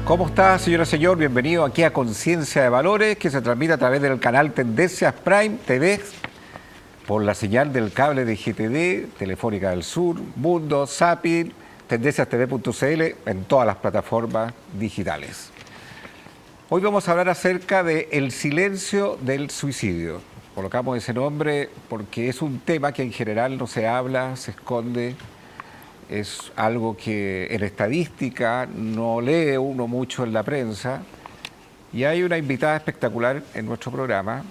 ¿Cómo está, señora y señor? Bienvenido aquí a Conciencia de Valores, que se transmite a través del canal Tendencias Prime TV, por la señal del cable de GTD, Telefónica del Sur, Mundo, Zapping, tendenciastv.cl, en todas las plataformas digitales. Hoy vamos a hablar acerca de el silencio del suicidio. Colocamos ese nombre porque es un tema que en general no se habla, se esconde. Es algo que en estadística no lee uno mucho en la prensa. Y hay una invitada espectacular en nuestro programa.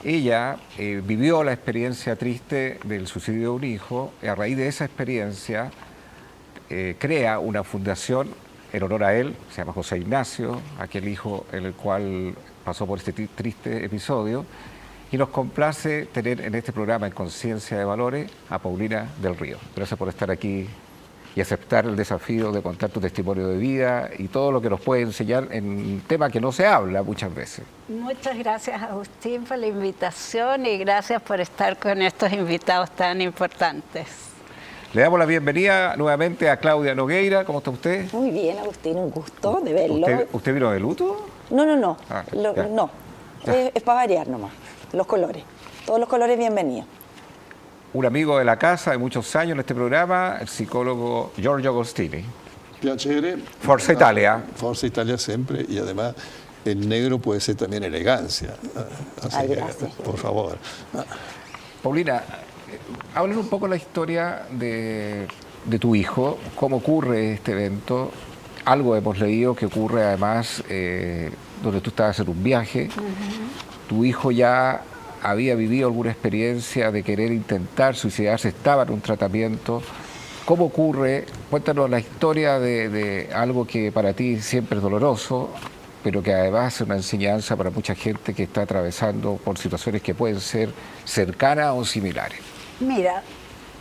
Ella vivió la experiencia triste del suicidio de un hijo y a raíz de esa experiencia crea una fundación en honor a él, se llama José Ignacio, aquel hijo en el cual pasó por este triste episodio. Y nos complace tener en este programa en Conciencia de Valores a Paulina del Río. Gracias por estar aquí y aceptar el desafío de contar tu testimonio de vida y todo lo que nos puede enseñar en un tema que no se habla muchas veces. Muchas gracias, Agustín, por la invitación y gracias por estar con estos invitados tan importantes. Le damos la bienvenida nuevamente a Claudia Nogueira. ¿Cómo está usted? Muy bien, Agustín, un gusto de verlo. ¿Usted vino de luto? No. No. Es para variar nomás. Los colores. Todos los colores bienvenidos. Un amigo de la casa de muchos años en este programa, el psicólogo Giorgio Agostini. Piacere. Forza Italia. Forza Italia siempre, y además el negro puede ser también elegancia. Así que, gracias. por favor. Paulina, háblanos un poco la historia de tu hijo, cómo ocurre este evento. Algo hemos leído que ocurre además donde tú estabas en un viaje. Tu hijo ya había vivido alguna experiencia de querer intentar suicidarse, estaba en un tratamiento. ¿Cómo ocurre? Cuéntanos la historia de algo que para ti siempre es doloroso, pero que además es una enseñanza para mucha gente que está atravesando por situaciones que pueden ser cercanas o similares. Mira,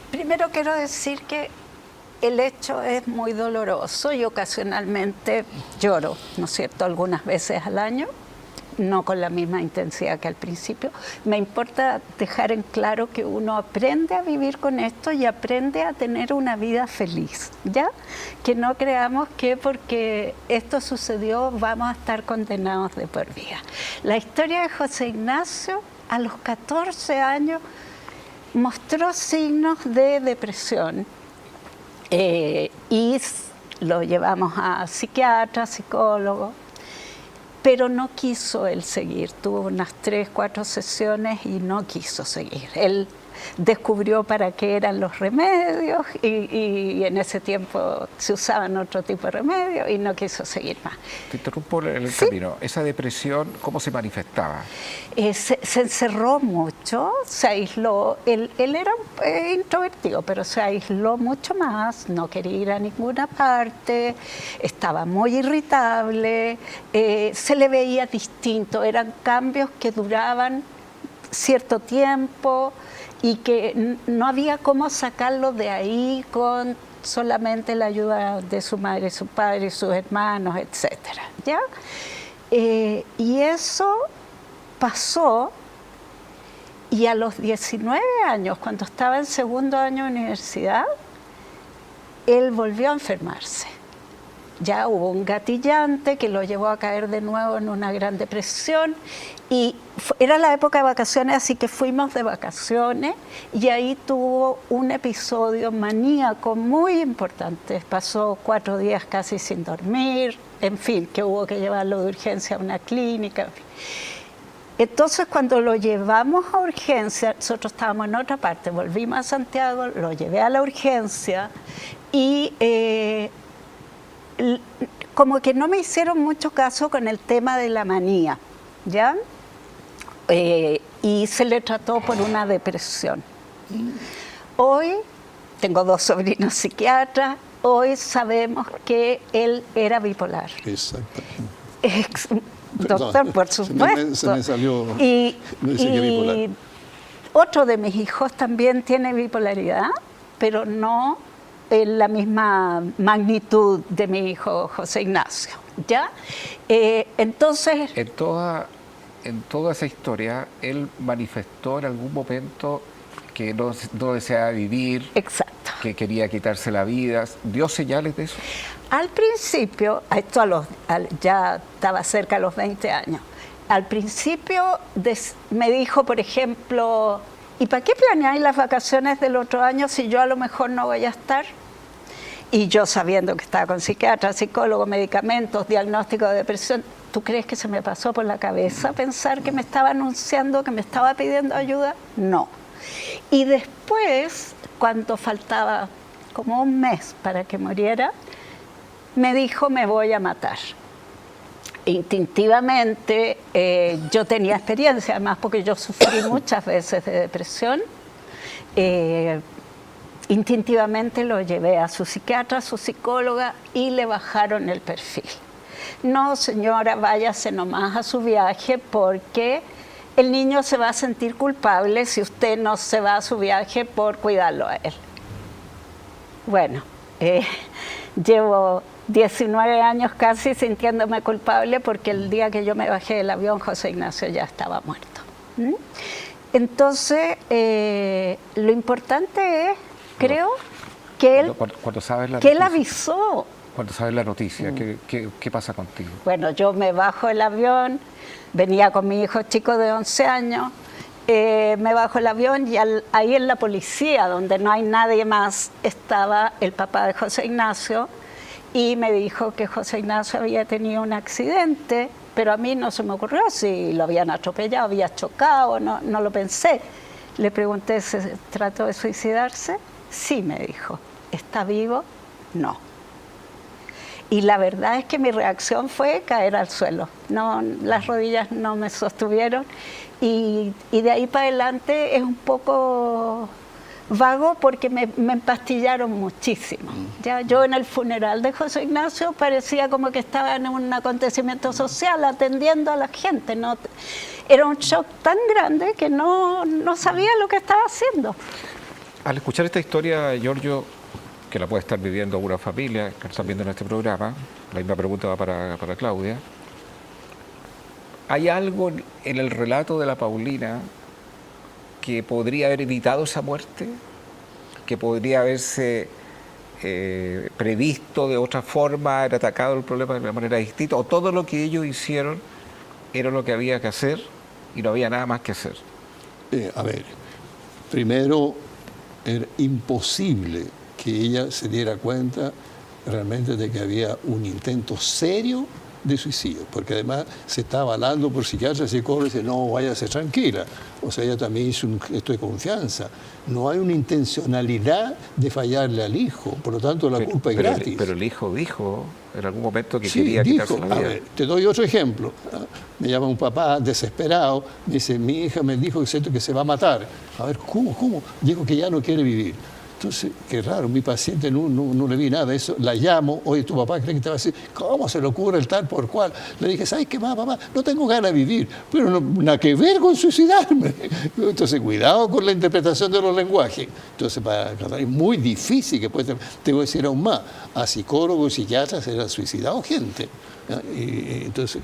primero quiero decir que el hecho es muy doloroso y ocasionalmente lloro, ¿no es cierto?, algunas veces al año. No con la misma intensidad que al principio. Me importa dejar en claro que uno aprende a vivir con esto y aprende a tener una vida feliz, ¿ya? Que no creamos que porque esto sucedió vamos a estar condenados de por vida. La historia de José Ignacio, a los 14 años, mostró signos de depresión y lo llevamos a psiquiatras, psicólogos, pero no quiso él seguir, tuvo unas 3, 4 sesiones y no quiso seguir. Él descubrió para qué eran los remedios y en ese tiempo se usaban otro tipo de remedios y no quiso seguir más. Te interrumpo en el ¿Sí? camino. ¿Esa depresión cómo se manifestaba? Se encerró mucho, se aisló. Él era introvertido, pero se aisló mucho más, no quería ir a ninguna parte, estaba muy irritable, se le veía distinto, eran cambios que duraban cierto tiempo y que no había cómo sacarlo de ahí con solamente la ayuda de su madre, su padre, sus hermanos, etcétera, ¿ya? Y eso pasó, y a los 19 años, cuando estaba en segundo año de universidad, él volvió a enfermarse. Ya hubo un gatillante que lo llevó a caer de nuevo en una gran depresión y era la época de vacaciones, así que fuimos de vacaciones y ahí tuvo un episodio maníaco muy importante. Pasó 4 días casi sin dormir, en fin, que hubo que llevarlo de urgencia a una clínica. En fin. Entonces, cuando lo llevamos a urgencia, nosotros estábamos en otra parte, volvimos a Santiago, lo llevé a la urgencia y como que no me hicieron mucho caso con el tema de la manía, ¿ya? Y se le trató por una depresión. Hoy, tengo 2 sobrinos psiquiatras, hoy sabemos que él era bipolar. Exacto. Doctor, por supuesto. Se me salió. No dice que bipolar. Otro de mis hijos también tiene bipolaridad, pero no en la misma magnitud de mi hijo José Ignacio, ¿ya? Entonces... En toda esa historia, él manifestó en algún momento que no deseaba vivir, exacto, que quería quitarse la vida. ¿Dio señales de eso? Al principio, ya estaba cerca de los 20 años, al principio me dijo, por ejemplo, ¿y para qué planeáis las vacaciones del otro año si yo a lo mejor no voy a estar? Y yo sabiendo que estaba con psiquiatra, psicólogo, medicamentos, diagnóstico de depresión, ¿tú crees que se me pasó por la cabeza pensar que me estaba anunciando, que me estaba pidiendo ayuda? No. Y después, cuando faltaba como un mes para que muriera, me dijo, me voy a matar. Instintivamente, yo tenía experiencia, además porque yo sufrí muchas veces de depresión, instintivamente lo llevé a su psiquiatra, a su psicóloga y le bajaron el perfil. No, señora, váyase nomás a su viaje porque el niño se va a sentir culpable si usted no se va a su viaje por cuidarlo a él. Bueno, llevo 19 años casi sintiéndome culpable porque el día que yo me bajé del avión, José Ignacio ya estaba muerto. Entonces, lo importante es, creo, que él, él avisó. Cuando sabes la noticia, ¿qué pasa contigo? Bueno, yo me bajo del avión, venía con mi hijo chico de 11 años, me bajo el avión y ahí en la policía, donde no hay nadie más, estaba el papá de José Ignacio y me dijo que José Ignacio había tenido un accidente, pero a mí no se me ocurrió si lo habían atropellado, había chocado, no lo pensé. Le pregunté, ¿se trató de suicidarse? Sí, me dijo. ¿Está vivo? No. Y la verdad es que mi reacción fue caer al suelo. No, las rodillas no me sostuvieron y de ahí para adelante es un poco vago porque me empastillaron muchísimo. Ya yo en el funeral de José Ignacio parecía como que estaba en un acontecimiento social atendiendo a la gente. No, era un shock tan grande que no sabía lo que estaba haciendo. Al escuchar esta historia, Giorgio, que la puede estar viviendo una familia que están viendo en este programa, la misma pregunta va para Claudia. ¿Hay algo en el relato de la Paulina que podría haber evitado esa muerte? ¿Que podría haberse previsto de otra forma, haber atacado el problema de una manera distinta? ¿O todo lo que ellos hicieron era lo que había que hacer y no había nada más que hacer? A ver, primero, era imposible que ella se diera cuenta realmente de que había un intento serio de suicidio, porque además se está avalando por psiquiatras y psicólogos y dice, no, váyase tranquila. O sea, ella también hizo un gesto de confianza. No hay una intencionalidad de fallarle al hijo, por lo tanto la culpa es gratis. Pero el hijo dijo en algún momento que quería quitarse la vida. A ver, te doy otro ejemplo. Me llama un papá desesperado, me dice, mi hija me dijo que se va a matar. A ver, ¿cómo? Dijo que ya no quiere vivir. Entonces, qué raro, mi paciente no le vi nada de eso, la llamo, oye, tu papá cree que te va a decir, ¿cómo se le ocurre el tal por cual? Le dije, ¿sabes qué más, papá? No tengo ganas de vivir, pero no, nada que ver con suicidarme. Entonces, cuidado con la interpretación de los lenguajes. Entonces, es muy difícil que puede, te voy a decir aún más, a psicólogos y psiquiatras se han suicidado gente. Entonces,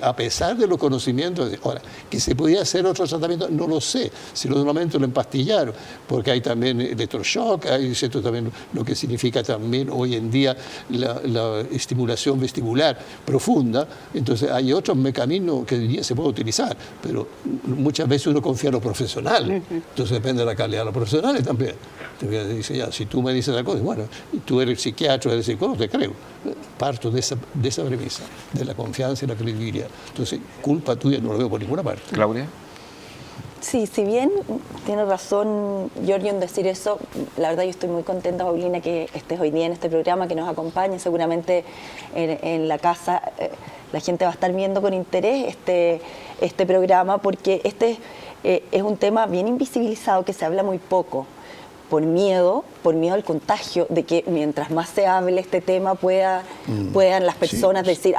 a pesar de los conocimientos, ahora, que se podía hacer otro tratamiento, no lo sé, si los momentos lo empastillaron, porque hay también electroshock, hay cierto también lo que significa también hoy en día la estimulación vestibular profunda, entonces hay otros mecanismos que hoy día se pueden utilizar, pero muchas veces uno confía en los profesionales, entonces depende de la calidad de los profesionales también. Te dice, ya, si tú me dices la cosa, bueno, tú eres psiquiatra, eres psicólogo, te creo. Parto de esa premisa, de la confianza y la credibilidad. Entonces, culpa tuya no lo veo por ninguna parte. Claudia. Sí, si bien tiene razón Giorgio en decir eso, la verdad yo estoy muy contenta, Paulina, que estés hoy día en este programa, que nos acompañes. Seguramente en la casa la gente va a estar viendo con interés este programa, porque este es un tema bien invisibilizado, que se habla muy poco. Por miedo al contagio, de que mientras más se hable este tema puedan las personas decir,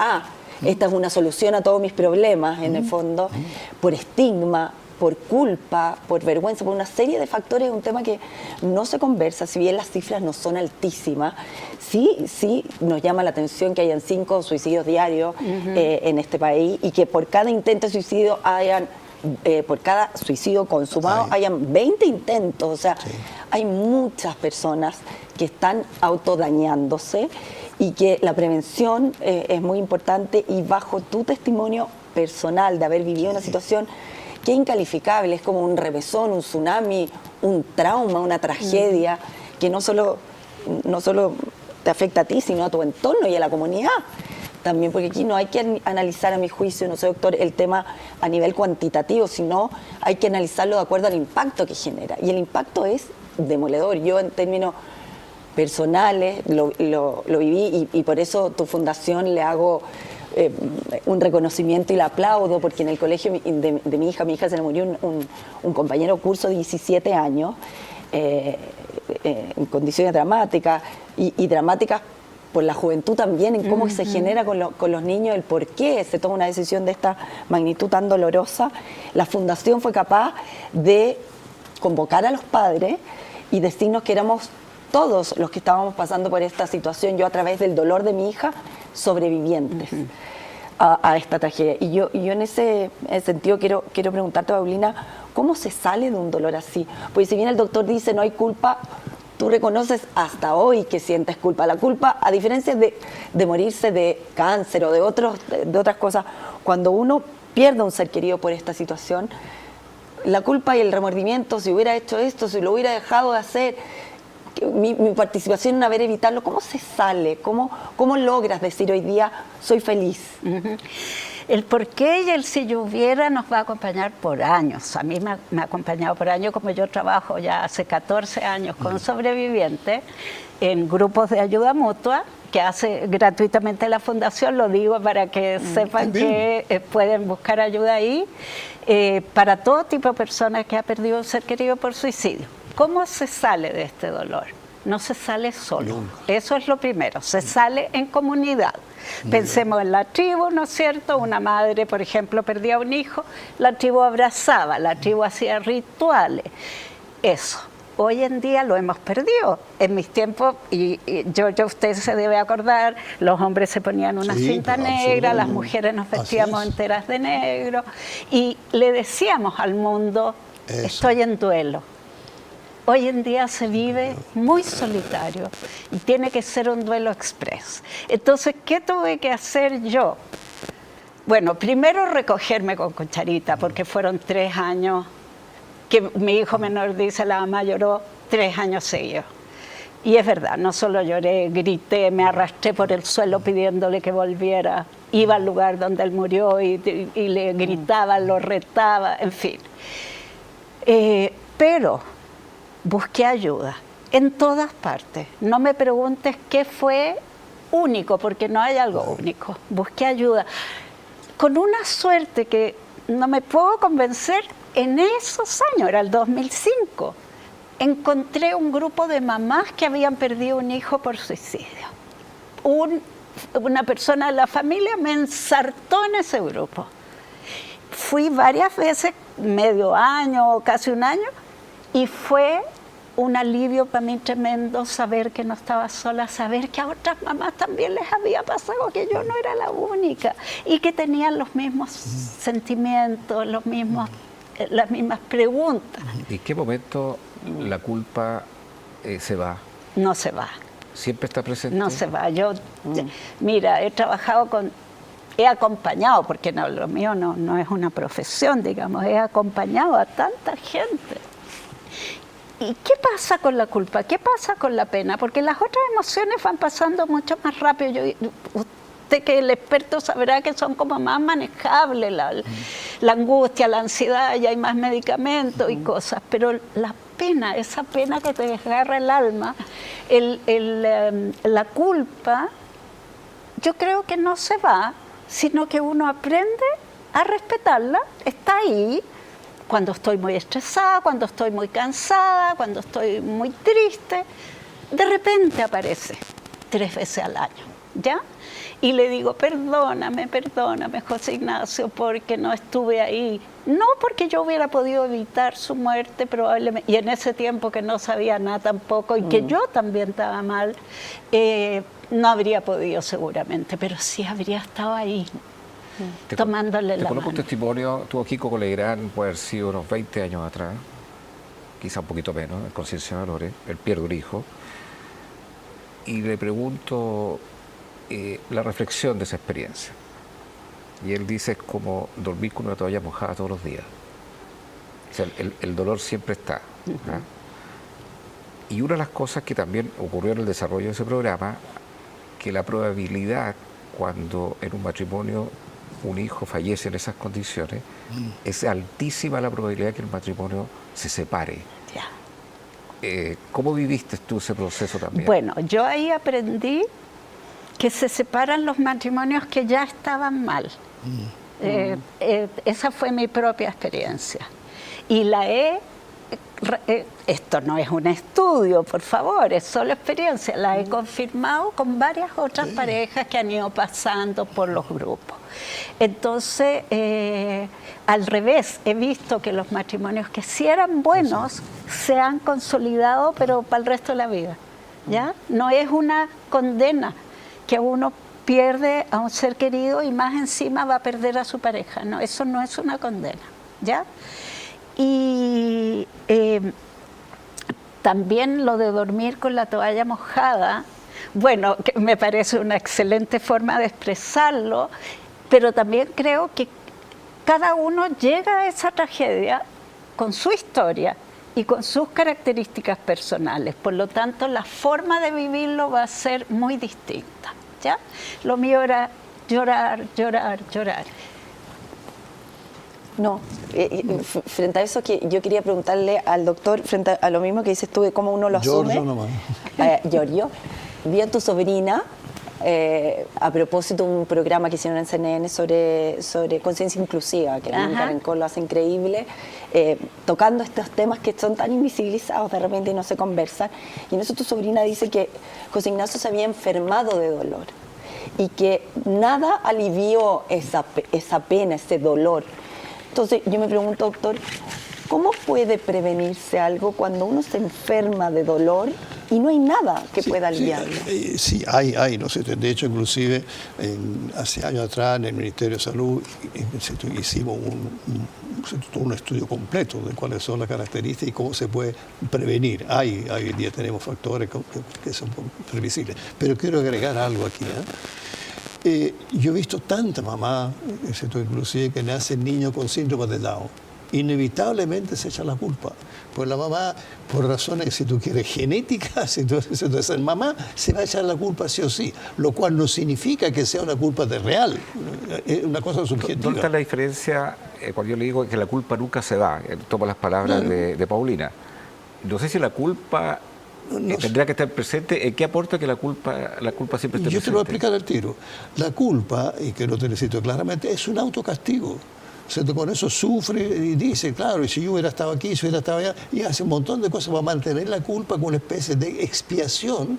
esta es una solución a todos mis problemas, en el fondo, por estigma, por culpa, por vergüenza, por una serie de factores. Es un tema que no se conversa, si bien las cifras no son altísimas, sí nos llama la atención que hayan 5 suicidios diarios en este país, y que por cada intento de suicidio por cada suicidio consumado hayan 20 intentos. O sea, hay muchas personas que están autodañándose y que la prevención es muy importante, y bajo tu testimonio personal de haber vivido una situación que es incalificable, es como un remesón, un tsunami, un trauma, una tragedia, que no solo te afecta a ti, sino a tu entorno y a la comunidad también, porque aquí no hay que analizar, a mi juicio, no sé, doctor, el tema a nivel cuantitativo, sino hay que analizarlo de acuerdo al impacto que genera, y el impacto es demoledor. Yo, en términos personales, lo viví, y por eso tu fundación le hago un reconocimiento y la aplaudo, porque en el colegio de mi hija se le murió un compañero curso de 17 años, en condiciones dramáticas, y dramáticas por la juventud también, en cómo se genera con los niños, el por qué se toma una decisión de esta magnitud tan dolorosa. La fundación fue capaz de convocar a los padres y decirnos que éramos todos los que estábamos pasando por esta situación, yo a través del dolor de mi hija, sobrevivientes a esta tragedia. Y yo en ese sentido quiero preguntarte, Paulina, ¿cómo se sale de un dolor así? Porque si bien el doctor dice no hay culpa, tú reconoces hasta hoy que sientes culpa. La culpa, a diferencia de morirse de cáncer o de otras cosas, cuando uno pierde a un ser querido por esta situación, la culpa y el remordimiento, si hubiera hecho esto, si lo hubiera dejado de hacer, mi participación en haber evitarlo, ¿cómo se sale? ¿Cómo logras decir hoy día soy feliz? El por qué y el si yo hubiera nos va a acompañar por años. A mí me ha acompañado por años, como yo trabajo ya hace 14 años con sobrevivientes en grupos de ayuda mutua que hace gratuitamente la fundación, lo digo para que sepan que pueden buscar ayuda ahí, para todo tipo de personas que ha perdido un ser querido por suicidio. ¿Cómo se sale de este dolor? No se sale solo. Eso es lo primero. Se sale en comunidad. Pensemos en la tribu, ¿no es cierto? Una madre, por ejemplo, perdía un hijo, la tribu abrazaba, la tribu hacía rituales. Eso. Hoy en día lo hemos perdido. En mis tiempos, y usted se debe acordar, los hombres se ponían una cinta negra, las mujeres nos vestíamos enteras de negro, y le decíamos al mundo, estoy en duelo. Hoy en día se vive muy solitario y tiene que ser un duelo express. Entonces, ¿qué tuve que hacer yo? Bueno, primero recogerme con cucharita, porque fueron 3 años que mi hijo menor dice, la mamá lloró 3 años seguidos. Y es verdad, no solo lloré, grité, me arrastré por el suelo pidiéndole que volviera. Iba al lugar donde él murió y le gritaba, lo retaba, en fin. Pero busqué ayuda en todas partes. No me preguntes qué fue único, porque no hay algo único. Busqué ayuda. Con una suerte que no me puedo convencer, en esos años, era el 2005, encontré un grupo de mamás que habían perdido un hijo por suicidio. Una persona de la familia me ensartó en ese grupo. Fui varias veces, medio año, casi un año, y fue un alivio para mí tremendo saber que no estaba sola, saber que a otras mamás también les había pasado, que yo no era la única, y que tenían los mismos sentimientos, las mismas preguntas. ¿Y en qué momento la culpa se va? No se va. ¿Siempre está presente? No se va. Mira, he acompañado, porque no, lo mío no es una profesión, digamos, he acompañado a tanta gente. ¿Y qué pasa con la culpa? ¿Qué pasa con la pena? Porque las otras emociones van pasando mucho más rápido. Usted, que el experto, sabrá que son como más manejables, la angustia, la ansiedad, y hay más medicamentos y cosas, pero la pena, esa pena que te desgarra el alma, la culpa, yo creo que no se va, sino que uno aprende a respetarla, está ahí. Cuando estoy muy estresada, cuando estoy muy cansada, cuando estoy muy triste, de repente aparece 3 veces al año, ¿ya? Y le digo, perdóname, José Ignacio, porque no estuve ahí. No porque yo hubiera podido evitar su muerte probablemente, y en ese tiempo que no sabía nada tampoco, y que yo también estaba mal, no habría podido seguramente, pero sí habría estado ahí. Tomándole la mano. Te conozco un testimonio, tuvo Kiko Colegrán, puede haber sido unos 20 años atrás, quizá un poquito menos, en Conciencia de Valores. Él pierde un hijo y le pregunto, la reflexión de esa experiencia. Y él dice, es como dormir con una toalla mojada todos los días. O sea, el dolor siempre está. ¿Ah? Y una de las cosas que también ocurrió en el desarrollo de ese programa, que la probabilidad cuando en un matrimonio un hijo fallece en esas condiciones, es altísima la probabilidad que el matrimonio se separe. ¿Cómo viviste tú ese proceso también? Bueno, yo ahí aprendí que se separan los matrimonios que ya estaban mal. Esa fue mi propia experiencia. Y esto no es un estudio, por favor, es solo experiencia. La he confirmado con varias otras parejas que han ido pasando por los grupos. Entonces, al revés, he visto que los matrimonios que sí eran buenos se han consolidado, pero para el resto de la vida. ¿Ya? No es una condena que uno pierde a un ser querido y más encima va a perder a su pareja. No, eso no es una condena. ¿Ya? Y también lo de dormir con la toalla mojada, bueno, que me parece una excelente forma de expresarlo, pero también creo que cada uno llega a esa tragedia con su historia y con sus características personales. Por lo tanto, la forma de vivirlo va a ser muy distinta. ¿Ya? Lo mío era llorar, llorar, llorar. No, frente a eso que yo quería preguntarle al doctor, frente a lo mismo que dices tú, de cómo uno lo asume. Giorgio nomás. Giorgio, vi a tu sobrina, a propósito de un programa que hicieron en CNN sobre conciencia inclusiva, que la Mónica Rincón lo hace increíble, tocando estos temas que son tan invisibilizados de repente y no se conversan. Y en eso tu sobrina dice que José Ignacio se había enfermado de dolor y que nada alivió esa pena, ese dolor. Entonces yo me pregunto, doctor, ¿cómo puede prevenirse algo cuando uno se enferma de dolor y no hay nada que pueda aliviarlo? Sí, hay, no sé, de hecho, inclusive hace años atrás en el Ministerio de Salud hicimos un estudio completo de cuáles son las características y cómo se puede prevenir. Hoy en día tenemos factores que son previsibles. Pero quiero agregar algo aquí. Yo he visto tantas mamás, inclusive, que nacen niños con síndrome de Down. Inevitablemente se echa la culpa. Pues la mamá, por razones, si tú quieres, genéticas, entonces mamá se va a echar la culpa sí o sí, lo cual no significa que sea una culpa de real, es una cosa subjetiva. ¿Dónde está la diferencia cuando yo le digo que la culpa nunca se va? Tomo las palabras de Paulina. No sé si la culpa tendría que estar presente. ¿Qué aporta que la culpa siempre esté presente? Yo te lo voy a explicar al tiro. La culpa, y que lo te necesito claramente, es un autocastigo. Con eso sufre y dice, claro, y si yo hubiera estado aquí, si hubiera estado allá, y hace un montón de cosas para mantener la culpa como una especie de expiación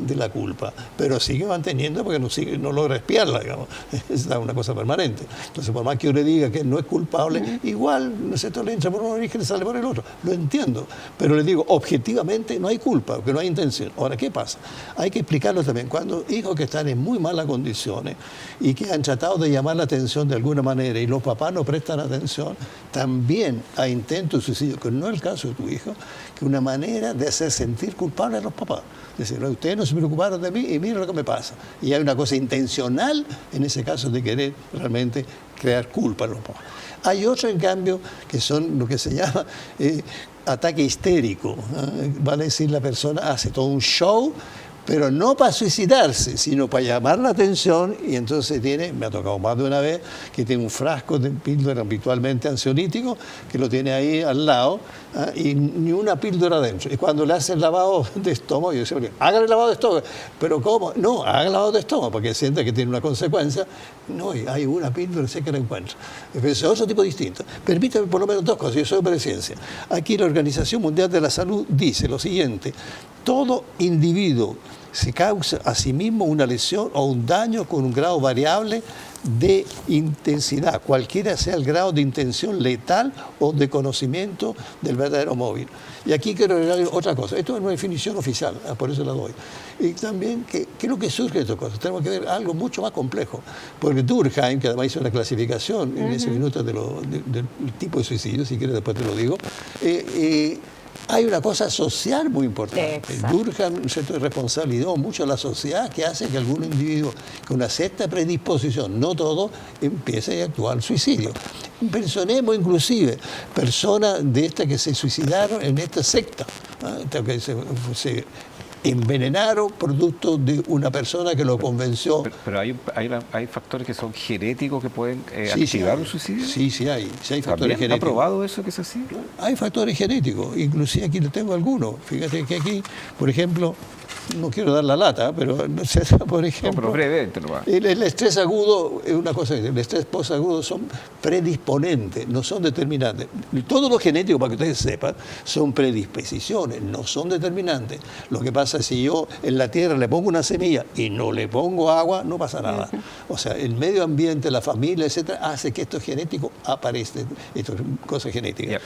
de la culpa, pero sigue manteniendo porque no logra expiarla, digamos. Es una cosa permanente. Entonces, por más que yo le diga que no es culpable, igual, ¿no es cierto?, le entra por un origen y sale por el otro. Lo entiendo, pero le digo, objetivamente no hay culpa, porque no hay intención. Ahora, ¿qué pasa? Hay que explicarlo también. Cuando hijos que están en muy malas condiciones y que han tratado de llamar la atención de alguna manera y los papás no prestan atención, también hay intentos de suicidio, que no es el caso de tu hijo, que una manera de hacer sentir culpable a los papás. Decir, no, ustedes no se preocuparon de mí y miren lo que me pasa. Y hay una cosa intencional en ese caso de querer realmente crear culpa a los papás. Hay otros, en cambio, que son lo que se llama ataque histérico. Vale decir, la persona hace todo un show, pero no para suicidarse, sino para llamar la atención, y entonces me ha tocado más de una vez, que tiene un frasco de píldora habitualmente ansiolítico, que lo tiene ahí al lado, y ni una píldora adentro. Y cuando le hacen lavado de estómago, yo decía, hágale lavado de estómago. ¿Pero cómo? No, haga lavado de estómago, porque siente que tiene una consecuencia. No, hay una píldora, sé que la encuentra. Es otro tipo distinto. Permítame por lo menos dos cosas, yo soy de ciencia. Aquí la Organización Mundial de la Salud dice lo siguiente: todo individuo se causa a sí mismo una lesión o un daño con un grado variable de intensidad, cualquiera sea el grado de intención letal o de conocimiento del verdadero móvil. Y aquí quiero agregar otra cosa. Esto es una definición oficial, por eso la doy. Y también, ¿qué es lo que surge de estas cosas? Tenemos que ver algo mucho más complejo. Porque Durkheim, que además hizo una clasificación en ese minuto del tipo de suicidio, si quieres después te lo digo, Hay una cosa social muy importante. Exacto. Durkheim, ¿cierto?, responsabilizó mucho a la sociedad, que hace que algún individuo con una cierta predisposición, no todo, empiece a actuar al suicidio. Mencionemos inclusive personas de estas que se suicidaron en esta secta, que se envenenaron producto de una persona que lo convenció. Pero hay factores que son genéticos que pueden Sí, activar hay. un suicidio. Sí hay factores ¿También genéticos. ha probado eso que es así? Hay factores genéticos, inclusive aquí le tengo algunos. Fíjate que aquí, por ejemplo, no quiero dar la lata, pero no sé, por ejemplo, No, pero brevemente nomás. el estrés agudo es una cosa, el estrés posagudo son predisponentes, no son determinantes. Todo lo genético, para que ustedes sepan, son predisposiciones, no son determinantes. Lo que pasa es si yo en la tierra le pongo una semilla y no le pongo agua, no pasa nada. O sea, el medio ambiente, la familia, etcétera, hace que esto genético aparezca, esto es cosa genética. Ya,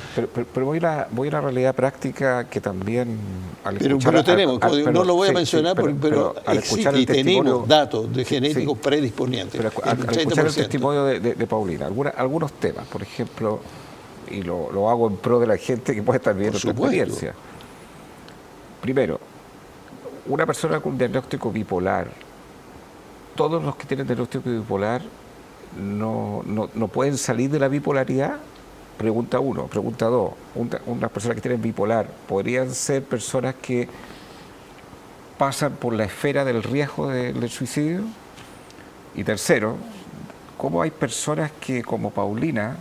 pero voy a la realidad práctica que también al Pero escuchar lo tenemos, pero- no lo voy a sí, mencionar, sí, pero al existe escuchar el y testimonio, tenemos datos de genéticos sí, predisponentes. pero el al escuchar el 30%. testimonio de Paulina, algunos temas, por ejemplo, y lo hago en pro de la gente que puede estar viendo Por esta supuesto. experiencia. Primero, una persona con diagnóstico bipolar, todos los que tienen diagnóstico bipolar no pueden salir de la bipolaridad. Pregunta uno. Pregunta dos. Unas personas que tienen bipolar podrían ser personas que pasan por la esfera del riesgo del suicidio. Y tercero, ¿cómo hay personas que, como Paulina,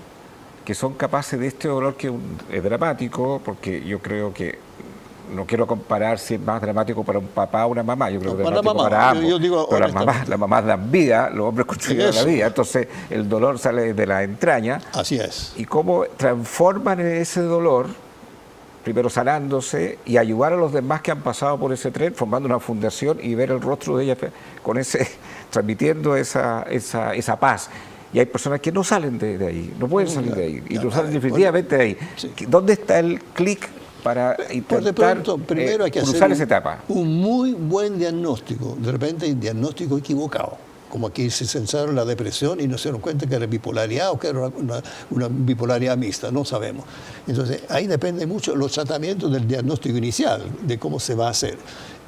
que son capaces de este dolor que es dramático? Porque yo creo que, no quiero comparar si es más dramático para un papá o una mamá, yo creo que es para la dramático mamá. para ambos. Yo digo pero honestamente. las mamás dan vida, los hombres construyen la Eso. vida, entonces el dolor sale de la entraña. Así es. Y cómo transforman ese dolor, primero sanándose, y ayudar a los demás que han pasado por ese tren, formando una fundación y ver el rostro de ellas con transmitiendo esa paz. Y hay personas que no salen de ahí, no pueden salir de ahí, y no salen definitivamente de ahí. Sí. ¿Dónde está el clic para Por de intentar pronto, primero hay que cruzar hacer esa etapa? un muy buen diagnóstico. De repente hay diagnóstico equivocado. Como aquí se censaron la depresión y no se dieron cuenta que era bipolaridad o que era una bipolaridad mixta, no sabemos. Entonces, ahí depende mucho los tratamientos del diagnóstico inicial, de cómo se va a hacer.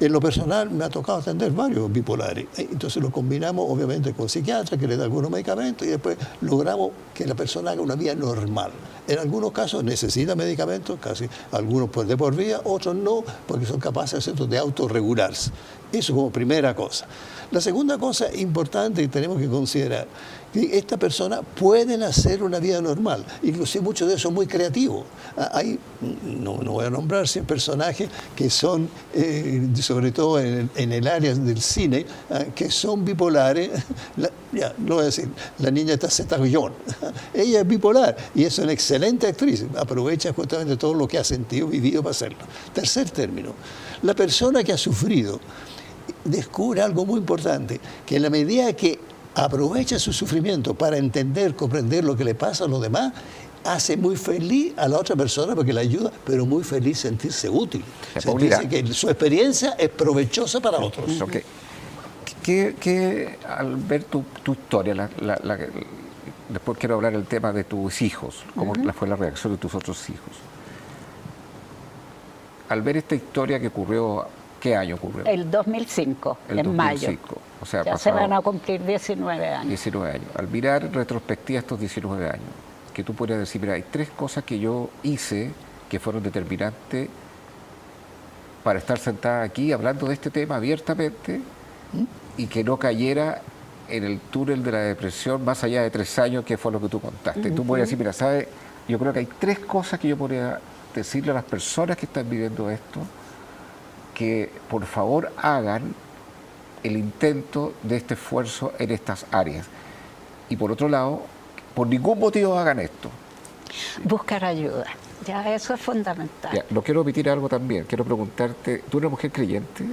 En lo personal me ha tocado atender varios bipolares, entonces lo combinamos obviamente con psiquiatra que le da algunos medicamentos y después logramos que la persona haga una vida normal. En algunos casos necesita medicamentos, casi algunos pues de por vida, otros no, porque son capaces, ¿cierto?, de autorregularse. Eso como primera cosa. La segunda cosa importante que tenemos que considerar, que esta persona pueden hacer una vida normal, inclusive muchos de ellos son muy creativos. Hay, no voy a nombrar, personajes que son, sobre todo en el área del cine, que son bipolares. Ya, lo voy a decir, la niña está Zeta-Jones, ella es bipolar y es una excelente actriz, aprovecha justamente todo lo que ha sentido, vivido para hacerlo. Tercer término, la persona que ha sufrido descubre algo muy importante, que en la medida que aprovecha su sufrimiento para entender, comprender lo que le pasa a los demás, hace muy feliz a la otra persona porque le ayuda, pero muy feliz sentirse útil. Sentirse que su experiencia es provechosa para otros. Okay. Al ver tu historia, después quiero hablar del tema de tus hijos, cómo fue la reacción de tus otros hijos. Al ver esta historia que ocurrió, ¿qué año ocurrió? El 2005, El en 2005. mayo. O sea, ya se van a cumplir 19 años. 19 años. Al mirar en retrospectiva estos 19 años, que tú podrías decir, mira, hay 3 cosas que yo hice que fueron determinantes para estar sentada aquí hablando de este tema abiertamente y que no cayera en el túnel de la depresión más allá de 3 años, que fue lo que tú contaste. Tú podrías decir, mira, ¿sabes? Yo creo que hay 3 cosas que yo podría decirle a las personas que están viviendo esto, que por favor hagan el intento de este esfuerzo en estas áreas. Y por otro lado, por ningún motivo hagan esto. Buscar ayuda, ya eso es fundamental. Ya, no quiero omitir algo también, quiero preguntarte, ¿tú eres una mujer creyente?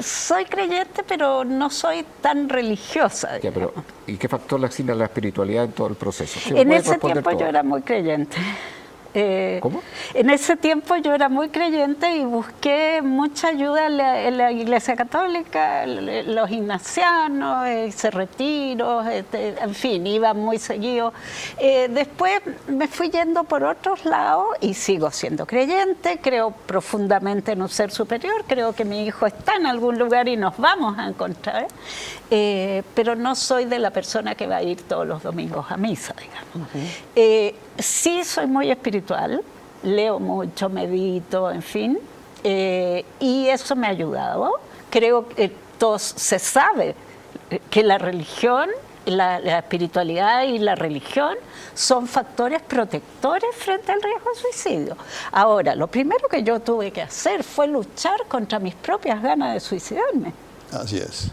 Soy creyente, pero no soy tan religiosa. Ya, pero ¿y qué factor le asigna la espiritualidad en todo el proceso? En ese tiempo yo era muy creyente. ¿Cómo? En ese tiempo yo era muy creyente y busqué mucha ayuda en la Iglesia Católica, los ignacianos, hice retiros, en fin, iba muy seguido. Después me fui yendo por otros lados y sigo siendo creyente, creo profundamente en un ser superior, creo que mi hijo está en algún lugar y nos vamos a encontrar, pero no soy de la persona que va a ir todos los domingos a misa, digamos. Sí soy muy espiritual, leo mucho, medito, en fin, y eso me ha ayudado. Creo que se sabe que la religión, la espiritualidad y la religión son factores protectores frente al riesgo de suicidio. Ahora, lo primero que yo tuve que hacer fue luchar contra mis propias ganas de suicidarme. Así es.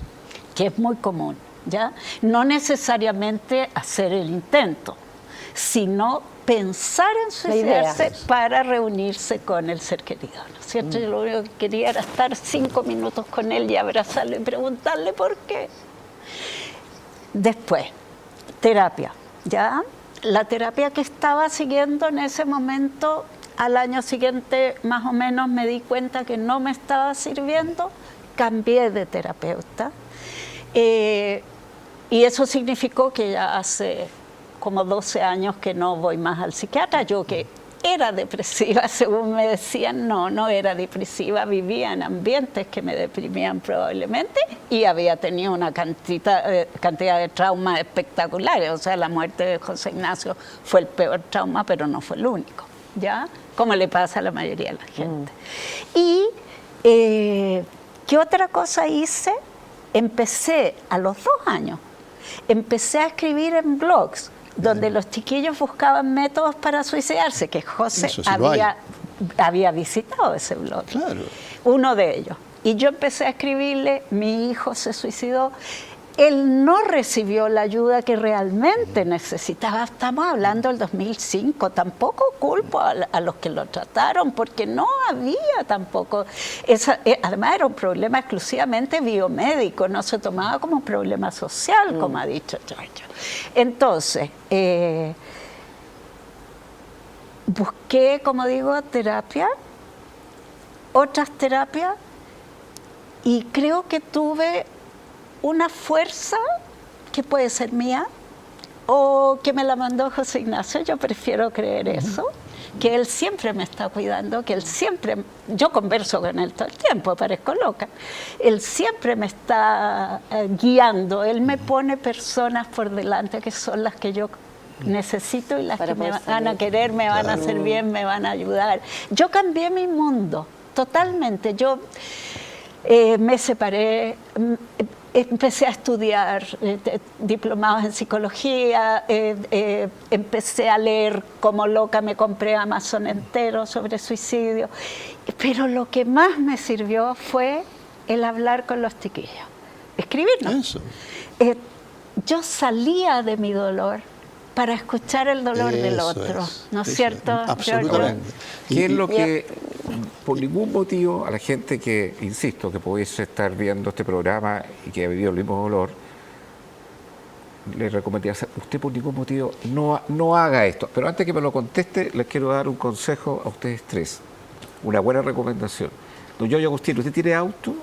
Que es muy común, ¿ya? No necesariamente hacer el intento, sino pensar en suicidarse para reunirse con el ser querido, ¿no es cierto? Yo lo único que quería era estar 5 minutos con él y abrazarlo y preguntarle por qué. Después, terapia, ¿ya? La terapia que estaba siguiendo en ese momento, al año siguiente más o menos me di cuenta que no me estaba sirviendo, cambié de terapeuta. Y eso significó que ya hace como 12 años que no voy más al psiquiatra. Yo que era depresiva, según me decían, no era depresiva, vivía en ambientes que me deprimían probablemente y había tenido una cantidad de traumas espectaculares. O sea, la muerte de José Ignacio fue el peor trauma, pero no fue el único, ¿ya? Como le pasa a la mayoría de la gente. Y, ¿qué otra cosa hice? Empecé a los 2 años, empecé a escribir en blogs, donde los chiquillos buscaban métodos para suicidarse, que José había visitado ese blog, claro. Uno de ellos. Y yo empecé a escribirle, mi hijo se suicidó, él no recibió la ayuda que realmente necesitaba. Estamos hablando del 2005, tampoco culpo a los que lo trataron, porque no había tampoco, además era un problema exclusivamente biomédico, no se tomaba como un problema social, como ha dicho Giorgio. Entonces, busqué, como digo, terapia, otras terapias, y creo que tuve una fuerza que puede ser mía o que me la mandó José Ignacio. Yo prefiero creer eso, que él siempre me está cuidando, que él siempre, yo converso con él todo el tiempo, parezco loca, él siempre me está guiando, él me pone personas por delante que son las que yo necesito y las que me van a querer, me van a hacer bien, me van a ayudar. Yo cambié mi mundo totalmente. Yo me separé, empecé a estudiar diplomados en psicología, empecé a leer como loca, me compré Amazon entero sobre suicidio, pero lo que más me sirvió fue el hablar con los chiquillos, escribirnos. Yo salía de mi dolor para escuchar el dolor del otro, ¿no es cierto? Absolutamente. ¿Qué es lo que, por ningún motivo, a la gente que, insisto, que pudiese estar viendo este programa y que ha vivido el mismo dolor, le recomendaría hacer, usted por ningún motivo no haga esto? Pero antes que me lo conteste, les quiero dar un consejo a ustedes tres, una buena recomendación. Don Giorgio Agostino, ¿usted tiene auto?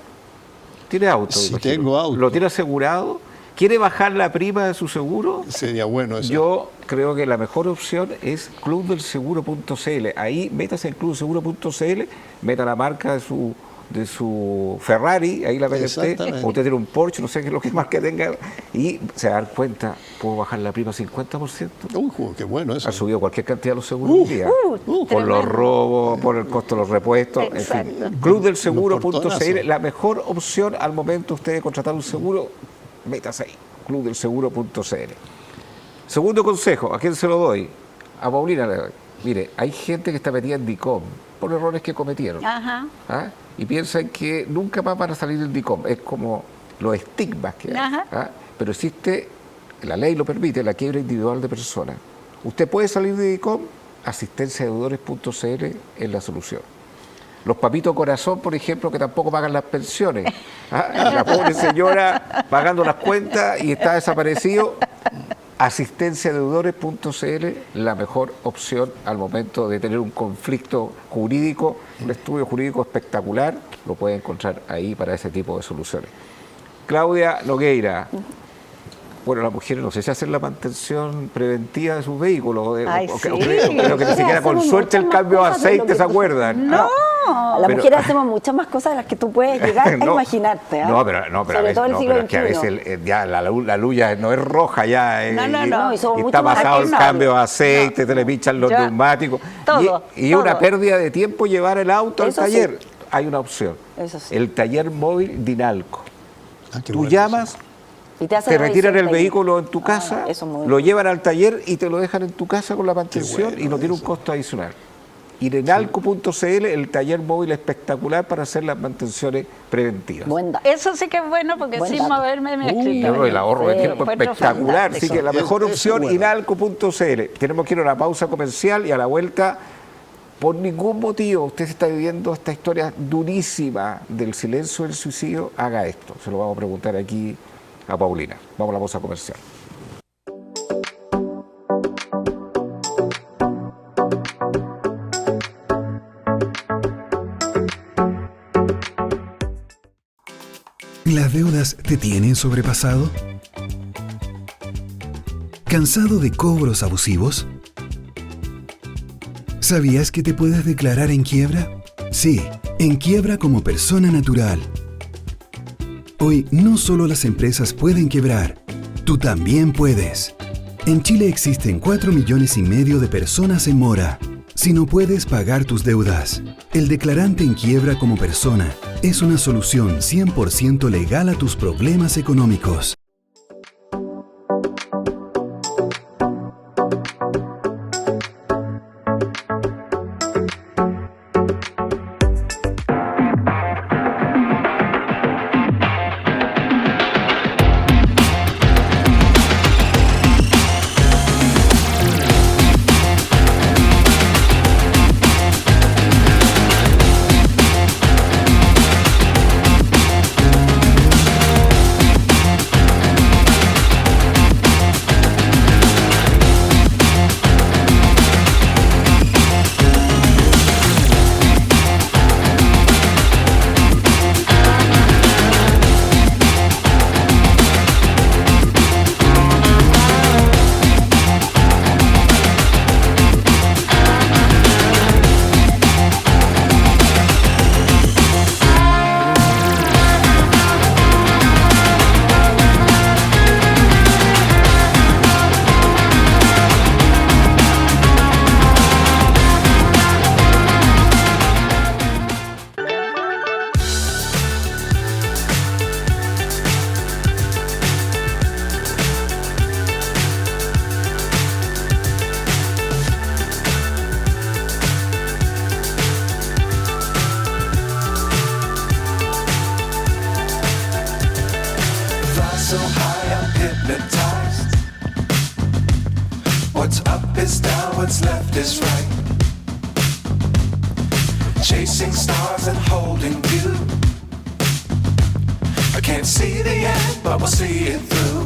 ¿Tiene auto? Sí, tengo auto. ¿Lo tiene asegurado? ¿Quiere bajar la prima de su seguro? Sería bueno eso. Yo creo que la mejor opción es clubdelseguro.cl. Ahí métase en clubdelseguro.cl, meta la marca de su Ferrari, ahí la mete usted, o usted tiene un Porsche, no sé qué es lo que más que tenga, y se va a dar cuenta, puedo bajar la prima 50%. Qué bueno eso. Ha subido cualquier cantidad de los seguros un día, por los robos, por el costo de los repuestos, exacto. En fin. Clubdelseguro.cl, la mejor opción al momento usted de contratar un seguro, métase ahí, clubdelseguro.cl. Segundo consejo, ¿a quién se lo doy? A Paulina le doy. Mire, hay gente que está metida en DICOM por errores que cometieron. Ajá. ¿Ah? Y piensan que nunca más van a salir del DICOM. Es como los estigmas que hay. ¿Ah? Pero existe, la ley lo permite, la quiebra individual de personas. Usted puede salir de DICOM, asistenciadeudores.cl es la solución. Los papitos corazón, por ejemplo, que tampoco pagan las pensiones. ¿Ah? La pobre señora pagando las cuentas y está desaparecido. asistenciadeudores.cl, la mejor opción al momento de tener un conflicto jurídico, un estudio jurídico espectacular, lo puede encontrar ahí para ese tipo de soluciones. Claudia Nogueira. Bueno, las mujeres no sé si hacen la mantención preventiva de sus vehículos, Ay, sí. creo que ni siquiera con Hacemos suerte el muchas cambio de más cosas de lo aceite que se tú- acuerdan. No. Las Pero- mujeres hacemos muchas más cosas de las que tú puedes llegar a No, imaginarte. ¿ah? No, pero a Sobre veces, todo en el no, siglo pero es que a XXI. veces ya la luz ya no es roja ya. No, y somos y mucho está más pasado el responsables. cambio de aceite, te le pinchan los Ya, neumáticos. todo, y una todo. pérdida de tiempo llevar el auto Eso al sí. taller. Hay una opción. Eso sí. El taller móvil Dinalco. Ah, qué Tú bueno llamas, Y te hacen te la retiran el revisión vehículo en tu técnica. casa, Eso es muy lo bueno. llevan al taller y te lo dejan en tu casa con la mantención bueno y no tiene un eso. costo adicional. Y Dinalco.cl, el taller móvil espectacular para hacer las mantenciones preventivas. Buen dato. Eso sí que es bueno porque Buen sin dato. moverme me No, escrito. el ahorro de Sí, tiempo encuentro espectacular, fantástico. así que la mejor Eso es opción, bueno. Inalco.cl. Tenemos que ir a una pausa comercial y a la vuelta, por ningún motivo, usted está viviendo esta historia durísima del silencio del suicidio, haga esto. Se lo vamos a preguntar aquí a Paulina. Vamos a la pausa comercial. ¿Las deudas te tienen sobrepasado? ¿Cansado de cobros abusivos? ¿Sabías que te puedes declarar en quiebra? Sí, en quiebra como persona natural. Hoy no solo las empresas pueden quebrar, tú también puedes. En Chile existen 4,5 millones de personas en mora. Si no puedes pagar tus deudas, el declarante en quiebra como persona es una solución 100% legal a tus problemas económicos. So high, I'm hypnotized. What's up is down, what's left is right. Chasing stars and holding you. I can't see the end, but we'll see it through.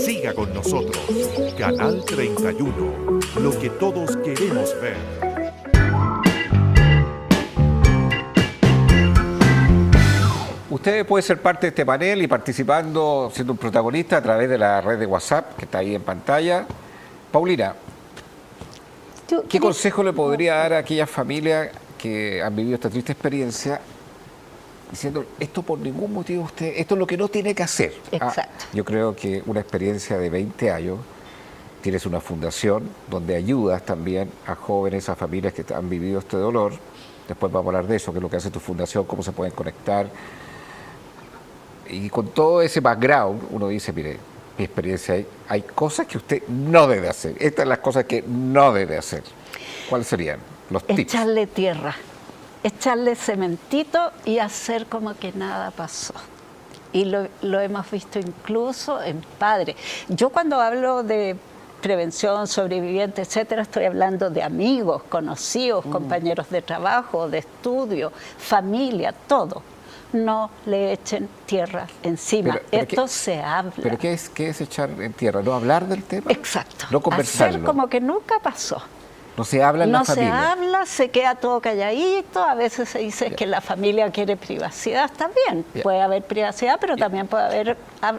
Siga con nosotros, Canal 31, lo que todos queremos ver. usted puede ser parte de este panel y participando, siendo un protagonista a través de la red de WhatsApp, que está ahí en pantalla. Paulina, ¿qué consejo le podría dar a aquellas familias que han vivido esta triste experiencia diciendo, esto por ningún motivo usted, esto es lo que no tiene que hacer? Exacto. Yo creo que una experiencia de 20 años, tienes una fundación donde ayudas también a jóvenes, a familias que han vivido este dolor. Después vamos a hablar de eso, qué es lo que hace tu fundación, cómo se pueden conectar. Y con todo ese background, uno dice, mire, mi experiencia, hay cosas que usted no debe hacer. Estas son las cosas que no debe hacer. ¿Cuáles serían los tips? Echarle tierra, echarle cementito y hacer como que nada pasó. Y lo hemos visto incluso en padres. Yo cuando hablo de prevención, sobreviviente, etcétera, estoy hablando de amigos, conocidos, compañeros de trabajo, de estudio, familia, todo. No le echen tierra encima. Pero Esto se habla. ¿Pero qué es echar en tierra? ¿No hablar del tema? Exacto. No conversarlo. Hacer como que nunca pasó. No se habla en la familia. No se habla, se queda todo calladito, a veces se dice que la familia quiere privacidad, está bien, puede haber privacidad, pero también puede haber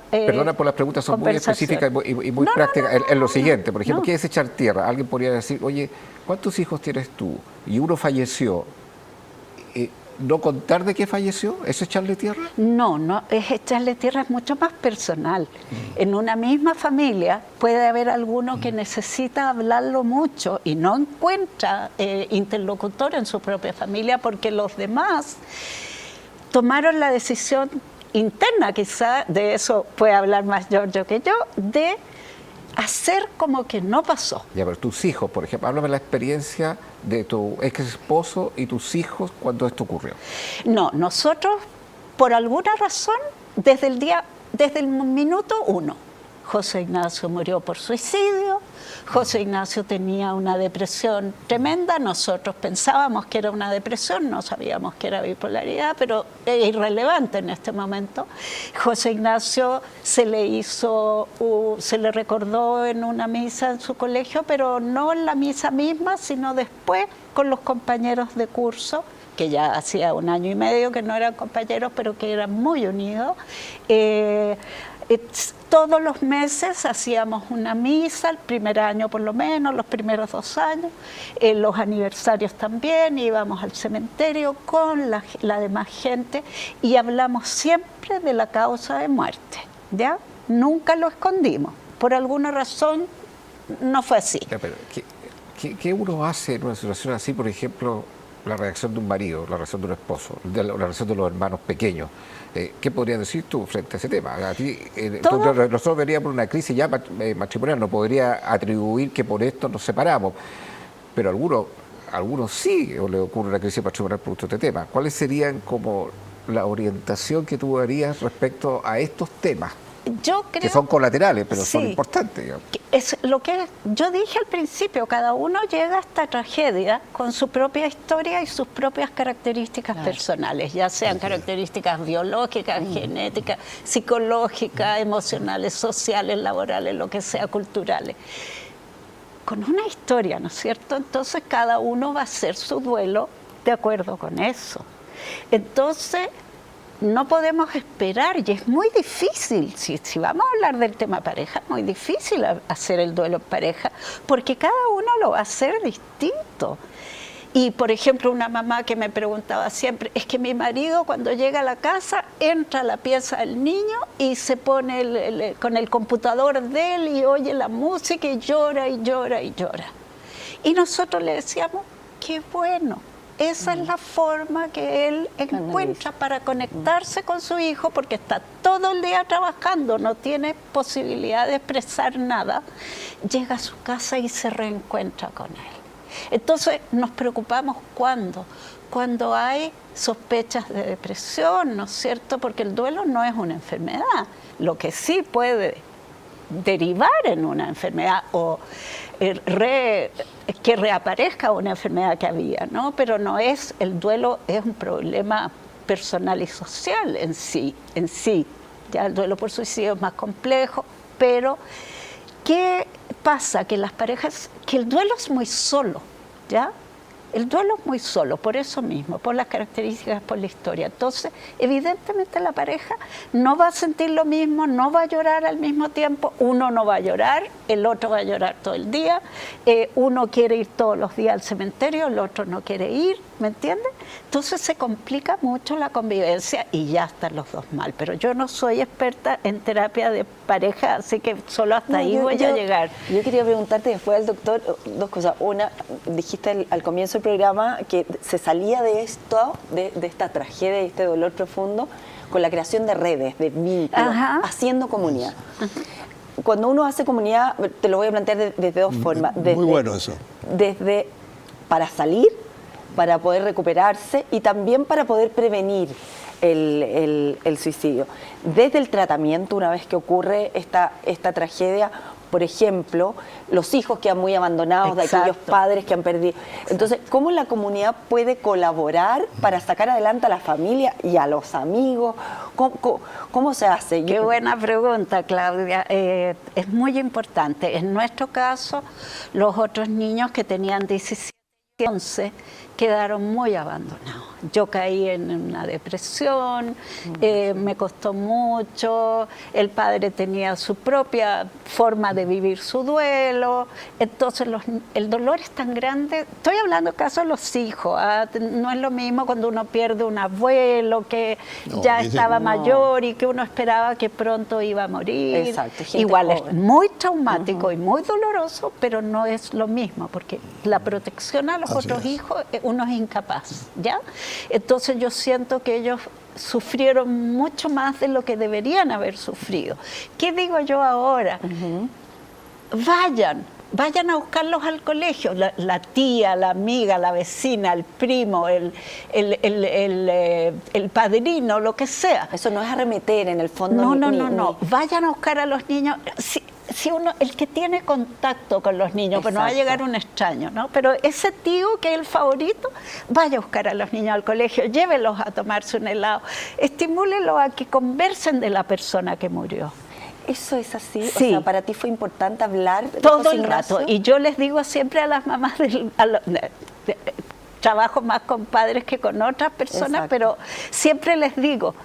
Perdona por las preguntas, son muy específicas y muy prácticas. En lo siguiente, por ejemplo, ¿qué es echar tierra? Alguien podría decir, oye, ¿cuántos hijos tienes tú? Y uno falleció. ¿No contar de qué falleció? ¿Es echarle tierra? No, es echarle tierra, es mucho más personal. En una misma familia puede haber alguno que necesita hablarlo mucho y no encuentra interlocutor en su propia familia porque los demás tomaron la decisión interna, quizá de eso puede hablar más Giorgio que yo, de hacer como que no pasó. Ya, pero tus hijos, por ejemplo, háblame de la experiencia de tu ex esposo y tus hijos cuando esto ocurrió. No, nosotros, por alguna razón, desde el minuto 1, José Ignacio murió por suicidio, José Ignacio tenía una depresión tremenda, nosotros pensábamos que era una depresión, no sabíamos que era bipolaridad, pero es irrelevante en este momento. José Ignacio se le recordó en una misa en su colegio, pero no en la misa misma, sino después con los compañeros de curso, que ya hacía 1 año y medio que no eran compañeros, pero que eran muy unidos. Todos los meses hacíamos una misa, el primer año por lo menos, los primeros 2 años, los aniversarios también, íbamos al cementerio con la demás gente y hablamos siempre de la causa de muerte, ¿ya? Nunca lo escondimos, por alguna razón no fue así. Ya, pero ¿qué uno hace en una situación así, por ejemplo, la reacción de un marido, la reacción de un esposo, la reacción de los hermanos pequeños? ¿Qué podrías decir tú frente a ese tema? A ti, nosotros veníamos por una crisis ya matrimonial, no podría atribuir que por esto nos separamos, pero algunos sí le ocurre una crisis matrimonial producto de este tema. ¿Cuáles serían como la orientación que tú darías respecto a estos temas? Yo creo que son colaterales, pero sí, son importantes. Digamos. Es lo que yo dije al principio, cada uno llega a esta tragedia con su propia historia y sus propias características personales, ya sean características biológicas, genéticas, psicológicas, emocionales, sociales, laborales, lo que sea, culturales. Con una historia, ¿no es cierto? Entonces cada uno va a hacer su duelo de acuerdo con eso. Entonces no podemos esperar, y es muy difícil, si vamos a hablar del tema pareja, es muy difícil hacer el duelo en pareja, porque cada uno lo va a hacer distinto. Y, por ejemplo, una mamá que me preguntaba siempre, es que mi marido cuando llega a la casa entra a la pieza del niño y se pone con el computador de él y oye la música y llora y llora y llora. Y nosotros le decíamos, qué bueno. Esa es la forma que él encuentra para conectarse con su hijo, porque está todo el día trabajando, no tiene posibilidad de expresar nada. Llega a su casa y se reencuentra con él. Entonces nos preocupamos cuando hay sospechas de depresión, ¿no es cierto? Porque el duelo no es una enfermedad. Lo que sí puede derivar en una enfermedad o que reaparezca una enfermedad que había, ¿no? Pero no es, el duelo es un problema personal y social en sí. Ya el duelo por suicidio es más complejo, pero ¿qué pasa? Que las parejas, que el duelo es muy solo, ¿ya? El duelo es muy solo, por eso mismo, por las características, por la historia. Entonces, evidentemente la pareja no va a sentir lo mismo, no va a llorar al mismo tiempo, uno no va a llorar, el otro va a llorar todo el día, uno quiere ir todos los días al cementerio, el otro no quiere ir, ¿me entiendes? Entonces se complica mucho la convivencia y ya están los dos mal. Pero yo no soy experta en terapia de pareja, así que solo hasta ahí voy a llegar. Yo quería preguntarte después al doctor dos cosas. Una, dijiste al comienzo del programa que se salía de esto, de esta tragedia y este dolor profundo, con la creación de redes, de vínculos, haciendo comunidad. Cuando uno hace comunidad, te lo voy a plantear desde dos formas. Muy bueno eso. Desde para salir, para poder recuperarse y también para poder prevenir el suicidio. Desde el tratamiento, una vez que ocurre esta tragedia, por ejemplo, los hijos quedan muy abandonados de aquellos padres que han perdido. Entonces, ¿cómo la comunidad puede colaborar para sacar adelante a la familia y a los amigos? ¿Cómo se hace? Qué buena pregunta, Claudia. Es muy importante. En nuestro caso, los otros niños que tenían 17 y 11 quedaron muy abandonados. Yo caí en una depresión, me costó mucho, el padre tenía su propia forma de vivir su duelo, entonces el dolor es tan grande. Estoy hablando del caso de los hijos, no es lo mismo cuando uno pierde un abuelo que ya estaba mayor y que uno esperaba que pronto iba a morir. Exacto, igual joven. es muy traumático y muy doloroso, pero no es lo mismo, porque la protección a los otros hijos uno es incapaz, ¿ya? Entonces yo siento que ellos sufrieron mucho más de lo que deberían haber sufrido. ¿Qué digo yo ahora? Vayan a buscarlos al colegio, la tía, la amiga, la vecina, el primo, el padrino, lo que sea. Eso no es arremeter en el fondo. No. Vayan a buscar a los niños. Si uno, el que tiene contacto con los niños, pues no va a llegar un extraño, ¿no? Pero ese tío que es el favorito, vaya a buscar a los niños al colegio, llévelos a tomarse un helado, estimúlelos a que conversen de la persona que murió. ¿Eso es así? Sí. O sea, ¿para ti fue importante hablar de todo José el Ignacio? rato? Y yo les digo siempre a las mamás, trabajo más con padres que con otras personas, pero siempre les digo,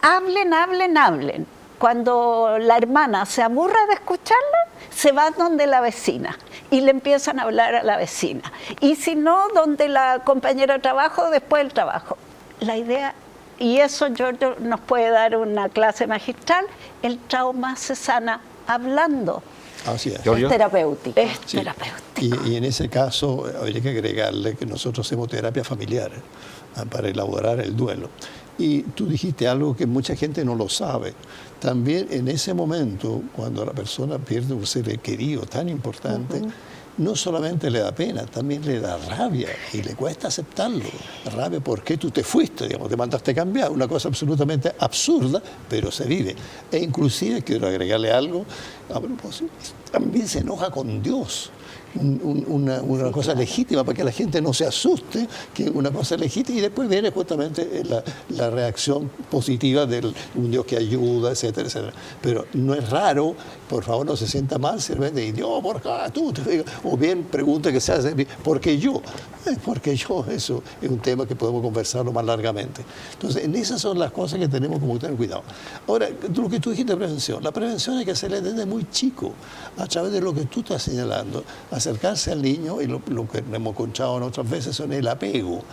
hablen. Cuando la hermana se aburra de escucharla, se va donde la vecina y le empiezan a hablar a la vecina. Y si no, donde la compañera de trabajo, después del trabajo. La idea, y eso Giorgio nos puede dar una clase magistral, el trauma se sana hablando. Así es. Es terapéutico. Es terapéutico. Y en ese caso habría que agregarle que nosotros hacemos terapia familiar para elaborar el duelo. Y tú dijiste algo que mucha gente no lo sabe. También en ese momento, cuando la persona pierde un ser querido tan importante, no solamente le da pena, también le da rabia y le cuesta aceptarlo. Rabia porque tú te fuiste, digamos, te mandaste cambiar, una cosa absolutamente absurda, pero se vive. E inclusive, quiero agregarle algo, a propósito, también se enoja con Dios. Una cosa legítima para que la gente no se asuste, que una cosa legítima, y después viene justamente la reacción positiva de un Dios que ayuda, etcétera, etcétera. Pero no es raro, por favor no se sienta mal, simplemente y Dios, ¿por qué tú? O bien pregunta que se hace, ¿por qué yo? Porque yo, eso es un tema que podemos conversarlo más largamente. Entonces, en esas son las cosas que tenemos como tener cuidado. Ahora, lo que tú dijiste de prevención, la prevención hay que hacerla desde muy chico, a través de lo que tú estás señalando, acercarse al niño, y lo que hemos escuchado en otras veces son el apego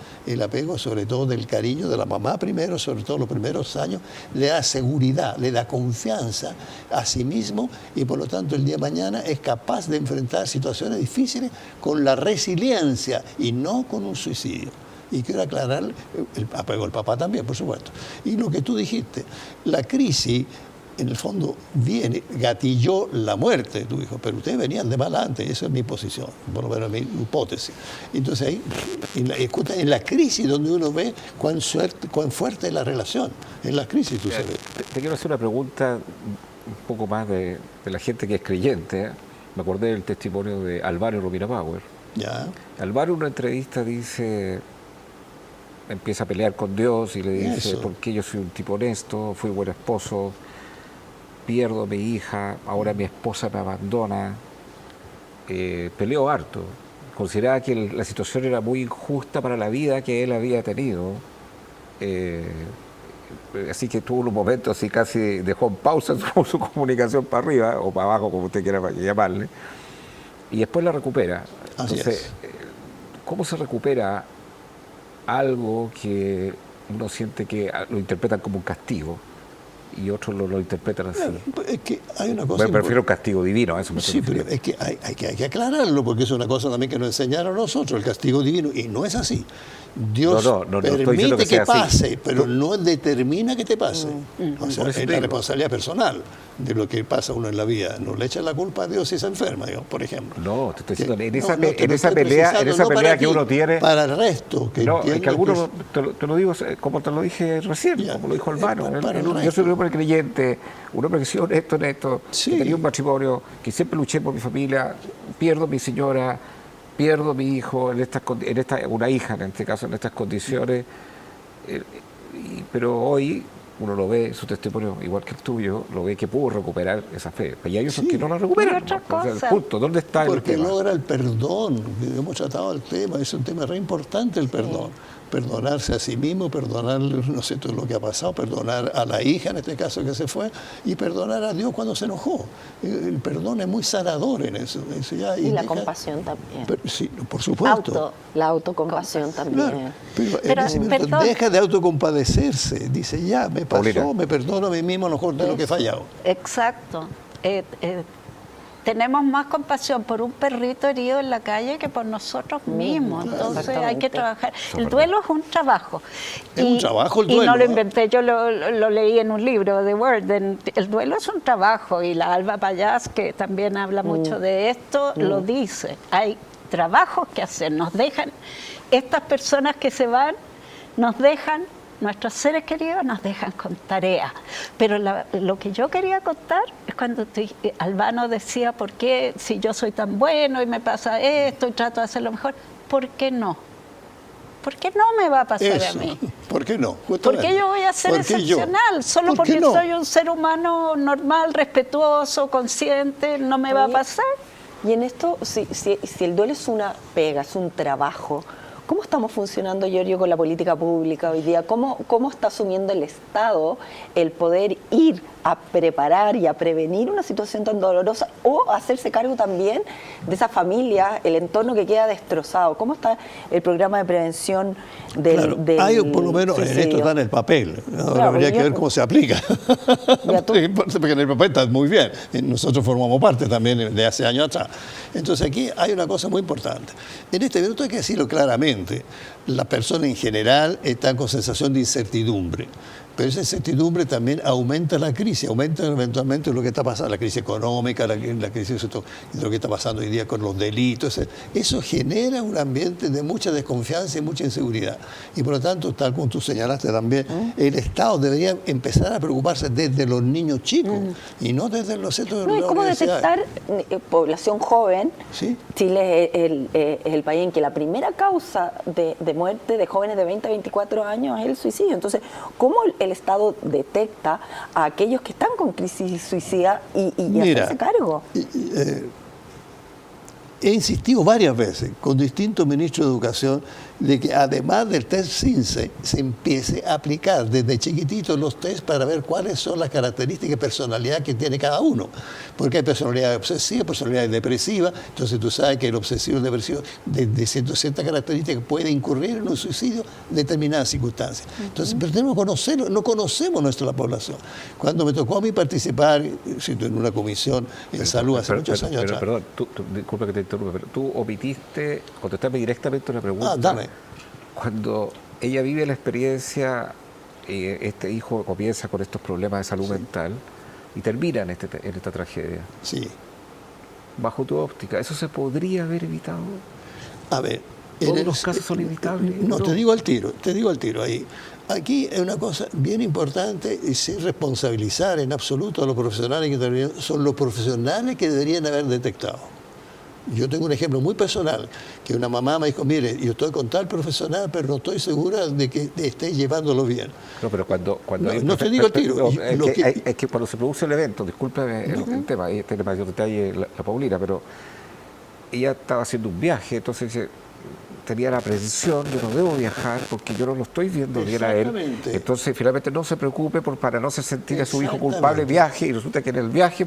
sobre todo del cariño de la mamá primero, sobre todo los primeros años, le da seguridad, le da confianza a sí mismo y por lo tanto el día de mañana es capaz de enfrentar situaciones difíciles con la resiliencia y no con un suicidio. Y quiero aclarar, el apego al papá también, por supuesto. Y lo que tú dijiste, la crisis en el fondo gatilló la muerte de tu hijo, pero ustedes venían de mal antes, esa es mi posición, por lo menos mi hipótesis. Entonces ahí, en la crisis donde uno ve cuán fuerte es la relación, en la crisis tú sabes. Te quiero hacer una pregunta un poco más de la gente que es creyente, ¿eh? Me acordé del testimonio de Álvaro Romina Power. Ya. Álvaro en una entrevista empieza a pelear con Dios y le dice, Eso. porque yo soy un tipo honesto, fui buen esposo, pierdo a mi hija, ahora mi esposa me abandona, peleó harto, consideraba que la situación era muy injusta para la vida que él había tenido. Así que tuvo unos momentos así casi dejó en pausa su comunicación para arriba o para abajo, como usted quiera llamarle, y después la recupera. Entonces, ¿cómo se recupera algo que uno siente que lo interpretan como un castigo y otros lo interpretan así? Es que hay una cosa. Me prefiero un castigo divino, a eso me estoy refiriendo. Pero es que hay que aclararlo, porque es una cosa también que nos enseñaron a nosotros, el castigo divino, y no es así. Dios no estoy diciendo permite que pase, así, pero no determina que te pase. O sea, Por eso es te la digo. responsabilidad personal de lo que pasa uno en la vida. No le echa la culpa a Dios si se enferma, digamos, por ejemplo. No, te estoy diciendo, en No, esa, no, te en lo esa estoy pelea, precisando, no para que ti, uno tiene. para el resto, que No, es que entiendo algunos, te lo digo como te lo dije recién, Ya, como lo dijo Albano. para el Yo resto. soy un hombre creyente, un hombre que ha sido honesto, Sí. que tenía un matrimonio, que siempre luché por mi familia, pierdo a mi señora, pierdo a mi hijo, una hija en este caso, en estas condiciones. Pero hoy uno lo ve, su testimonio, igual que el tuyo, lo ve que pudo recuperar esa fe. Y hay otros que no la recuperan. Y otra ¿no? O sea, cosa. punto. ¿Dónde está el Porque tema? logra el perdón. Hemos tratado el tema, es un tema re importante el perdón. Perdonarse a sí mismo, perdonar, no sé, todo lo que ha pasado, perdonar a la hija, en este caso que se fue, y perdonar a Dios cuando se enojó. El perdón es muy sanador en eso. Ya, Y la deja- compasión también. Sí, por supuesto. La autocompasión también. Claro, pero en Pero, ese momento perdón. deja de autocompadecerse. Dice, ya, me pasó, Paulina. me perdono a mí mismo, a lo mejor de lo que he fallado. Exacto. Tenemos más compasión por un perrito herido en la calle que por nosotros mismos. Entonces hay que Exactamente. trabajar. El duelo es un trabajo. Es un trabajo el Y no duelo, lo ¿eh? inventé, yo lo leí en un libro de Word. El duelo es un trabajo y la Alba Payás, que también habla mucho de esto, lo dice. Hay trabajos que hacer. Nos dejan, estas personas que se van, nos dejan, nuestros seres queridos nos dejan con tareas. Pero lo que yo quería contar es cuando Albano decía, ¿por qué si yo soy tan bueno y me pasa esto y trato de hacerlo mejor? ¿Por qué no? ¿Por qué no me va a pasar a Eso. mí? ¿Por qué no? ¿Por qué yo voy a ser ¿Por qué yo? excepcional? Solo ¿Por qué porque no? soy un ser humano normal, respetuoso, consciente, no me va a Oye, pasar. Y en esto, si el duelo es una pega, es un trabajo, ¿cómo estamos funcionando, Giorgio, con la política pública hoy día? ¿Cómo está asumiendo el Estado el poder ir a preparar y a prevenir una situación tan dolorosa o hacerse cargo también de esa familia, el entorno que queda destrozado? ¿Cómo está el programa de prevención Claro, hay por lo menos en esto suicidio? está en el papel. Ahora Claro, habría que yo- ver cómo se aplica. Ya tú- Porque en el papel está muy bien. Nosotros formamos parte también de hace años atrás. Entonces aquí hay una cosa muy importante. En este minuto hay que decirlo claramente. La persona en general está con sensación de incertidumbre. Pero esa incertidumbre también aumenta la crisis, aumenta eventualmente lo que está pasando, la crisis económica, la crisis de lo que está pasando hoy día con los delitos. Eso genera un ambiente de mucha desconfianza y mucha inseguridad. Y por lo tanto, tal como tú señalaste también, el Estado debería empezar a preocuparse desde los niños chicos y no desde los centros de No, ¿y la cómo universidad. detectar población joven? Sí. Chile es el país en que la primera causa de muerte de jóvenes de 20 a 24 años es el suicidio. Entonces, ¿cómo el Estado detecta a aquellos que están con crisis suicida y Mira, hacerse cargo? He insistido varias veces con distintos ministros de Educación de que además del test CINCE se empiece a aplicar desde chiquititos los test para ver cuáles son las características de personalidad que tiene cada uno. Porque hay personalidad obsesiva, personalidad depresiva, entonces tú sabes que el obsesivo y el depresivo de ciertas características puede incurrir en un suicidio en determinadas circunstancias. Entonces, pero tenemos que conocerlo, no conocemos nuestra población. Cuando me tocó a mí participar en una comisión en salud hace muchos años atrás. Perdón, disculpa que te interrumpa, pero tú omitiste contestarme directamente una pregunta. Ah, dame. Cuando ella vive la experiencia, este hijo comienza con estos problemas de salud mental y termina en esta tragedia. Sí. Bajo tu óptica, ¿eso se podría haber evitado? A ver. ¿Todos los casos son evitables? No, te digo al tiro ahí. Aquí es una cosa bien importante y sin responsabilizar en absoluto a los profesionales que intervienen, son los profesionales que deberían haber detectado. Yo tengo un ejemplo muy personal, que una mamá me dijo, mire, yo estoy con tal profesional, pero no estoy segura de que esté llevándolo bien. No, pero cuando No, hay un no te digo el tiro. no, Lo que- es que cuando se produce el evento, discúlpeme el tema, ahí tiene mayor detalle la Paulina, pero ella estaba haciendo un viaje, entonces dice, tenía la aprensión, yo no debo viajar porque yo no lo estoy viendo bien a él. Exactamente. Entonces, finalmente, no se preocupe para no hacer sentir a su hijo Exactamente. culpable, viaje, y resulta que en el viaje,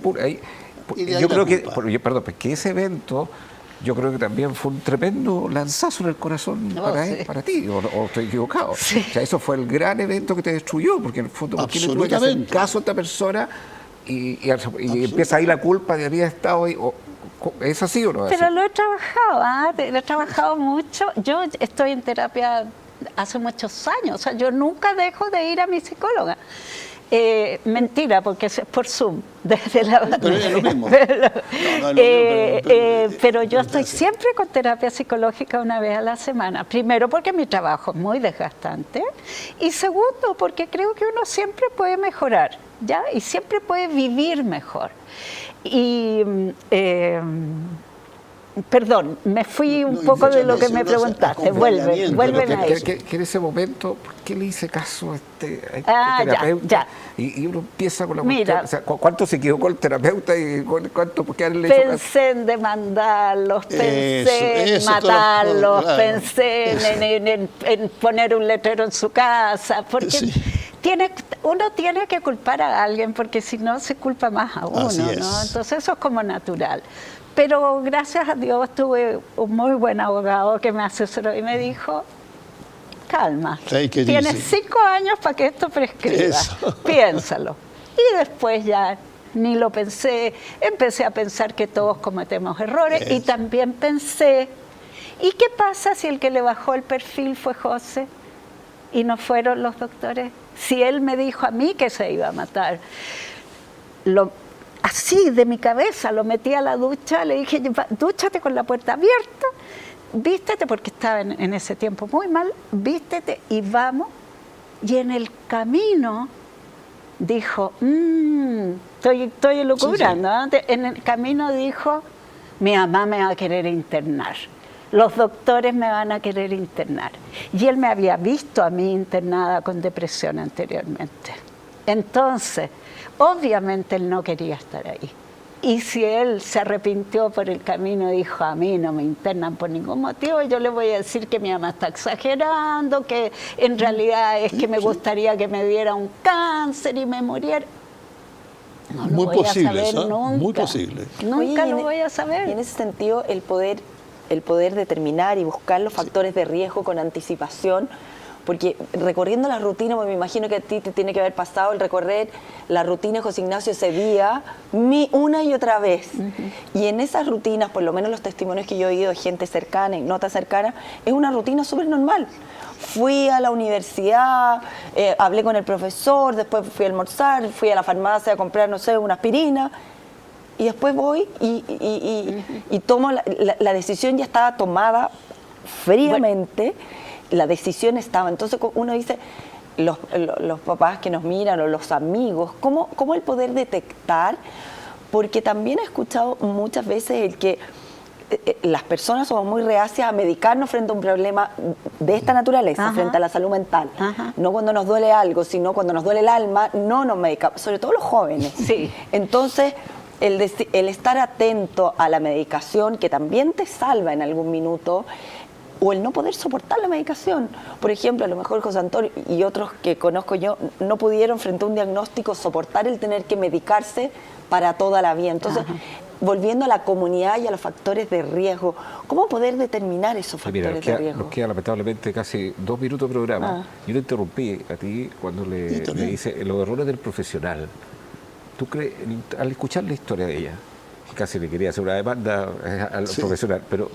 Y de ahí yo la creo que, culpa. perdón, pues que ese evento, yo creo que también fue un tremendo lanzazo en el corazón para él, sí. para ti, o estoy equivocado. O sea, eso fue el gran evento que te destruyó, porque en el fondo, ¿por qué le tuve que hacer Absolutamente. caso a esta persona? Y empieza ahí la culpa de haber estado ahí. ¿Es así o no es Pero así? lo he trabajado, lo he trabajado mucho. Yo estoy en terapia hace muchos años, o sea, yo nunca dejo de ir a mi psicóloga. Mentira, porque es por Zoom. Desde la Pero es lo mismo. Pero, No, no es lo mismo, pero yo no estoy te hace. siempre con terapia psicológica una vez a la semana. Primero, porque mi trabajo es muy desgastante. Y segundo, porque creo que uno siempre puede mejorar, ¿ya? Y siempre puede vivir mejor. Y... perdón, me fui un No, poco de lo que muchas me veces uno hace preguntaste. acompañamiento, Vuélveme pero a eso. Que en ese momento, ¿por qué le hice caso a este Ah, ya, terapeuta? ya. Y uno empieza con la Mira. cuestión, o sea, ¿cuánto se equivocó el terapeuta y cuánto por qué haberle hecho caso? Pensé en demandarlos, pensé Eso, en matarlos, claro, pensé en poner un letrero en su casa, porque Sí. uno tiene que culpar a alguien, porque si no se culpa más a uno, Así es. ¿no? Entonces eso es como natural. Pero gracias a Dios tuve un muy buen abogado que me asesoró y me dijo, calma, Sí, ¿qué tienes dice? 5 años para que esto prescriba, Eso. piénsalo. Y después ya ni lo pensé, empecé a pensar que todos cometemos errores y Eso. también pensé, ¿y qué pasa si el que le bajó el perfil fue José y no fueron los doctores? Si él me dijo a mí que se iba a matar, así de mi cabeza lo metí a la ducha, le dije, dúchate con la puerta abierta, vístete, porque estaba en ese tiempo muy mal, vístete y vamos. Y en el camino dijo, estoy elucubrando, ¿no? En el camino dijo, mi mamá me va a querer internar, los doctores me van a querer internar. Y él me había visto a mí internada con depresión anteriormente. Entonces, obviamente él no quería estar ahí. Y si él se arrepintió por el camino y dijo, a mí no me internan por ningún motivo, yo le voy a decir que mi mamá está exagerando, que en realidad es que me gustaría que me diera un cáncer y me muriera. No lo Muy voy posible, a saber ¿sabes? nunca. Muy posible. Nunca Oye, y lo en- voy a Y en saber. ese sentido, el poder determinar y buscar los factores de riesgo con anticipación, porque recorriendo las rutinas, pues me imagino que a ti te tiene que haber pasado el recorrer la rutina de José Ignacio ese día una y otra vez. Y en esas rutinas, por lo menos los testimonios que yo he oído de gente cercana y no tan cercana, es una rutina súper normal. Fui a la universidad, hablé con el profesor, después fui a almorzar, fui a la farmacia a comprar, no sé, una aspirina. Y después voy y tomo la decisión, ya estaba tomada fríamente, la decisión estaba. Entonces uno dice, los papás que nos miran o los amigos, ¿cómo el poder detectar? Porque también he escuchado muchas veces el que las personas somos muy reacias a medicarnos frente a un problema de esta naturaleza, Ajá. frente a la salud mental. Ajá. No cuando nos duele algo, sino cuando nos duele el alma, no nos medicamos, sobre todo los jóvenes. Sí. Entonces, el estar atento a la medicación, que también te salva en algún minuto, o el no poder soportar la medicación. Por ejemplo, a lo mejor José Antonio y otros que conozco yo no pudieron frente a un diagnóstico soportar el tener que medicarse para toda la vida. Entonces, volviendo a la comunidad y a los factores de riesgo, ¿cómo poder determinar esos Mira, factores de riesgo? nos queda lamentablemente casi 2 minutos de programa. Yo te interrumpí a ti cuando le hice los errores del profesional. ¿Tú crees, al escuchar la historia de ella, que casi le quería hacer una demanda al profesional, pero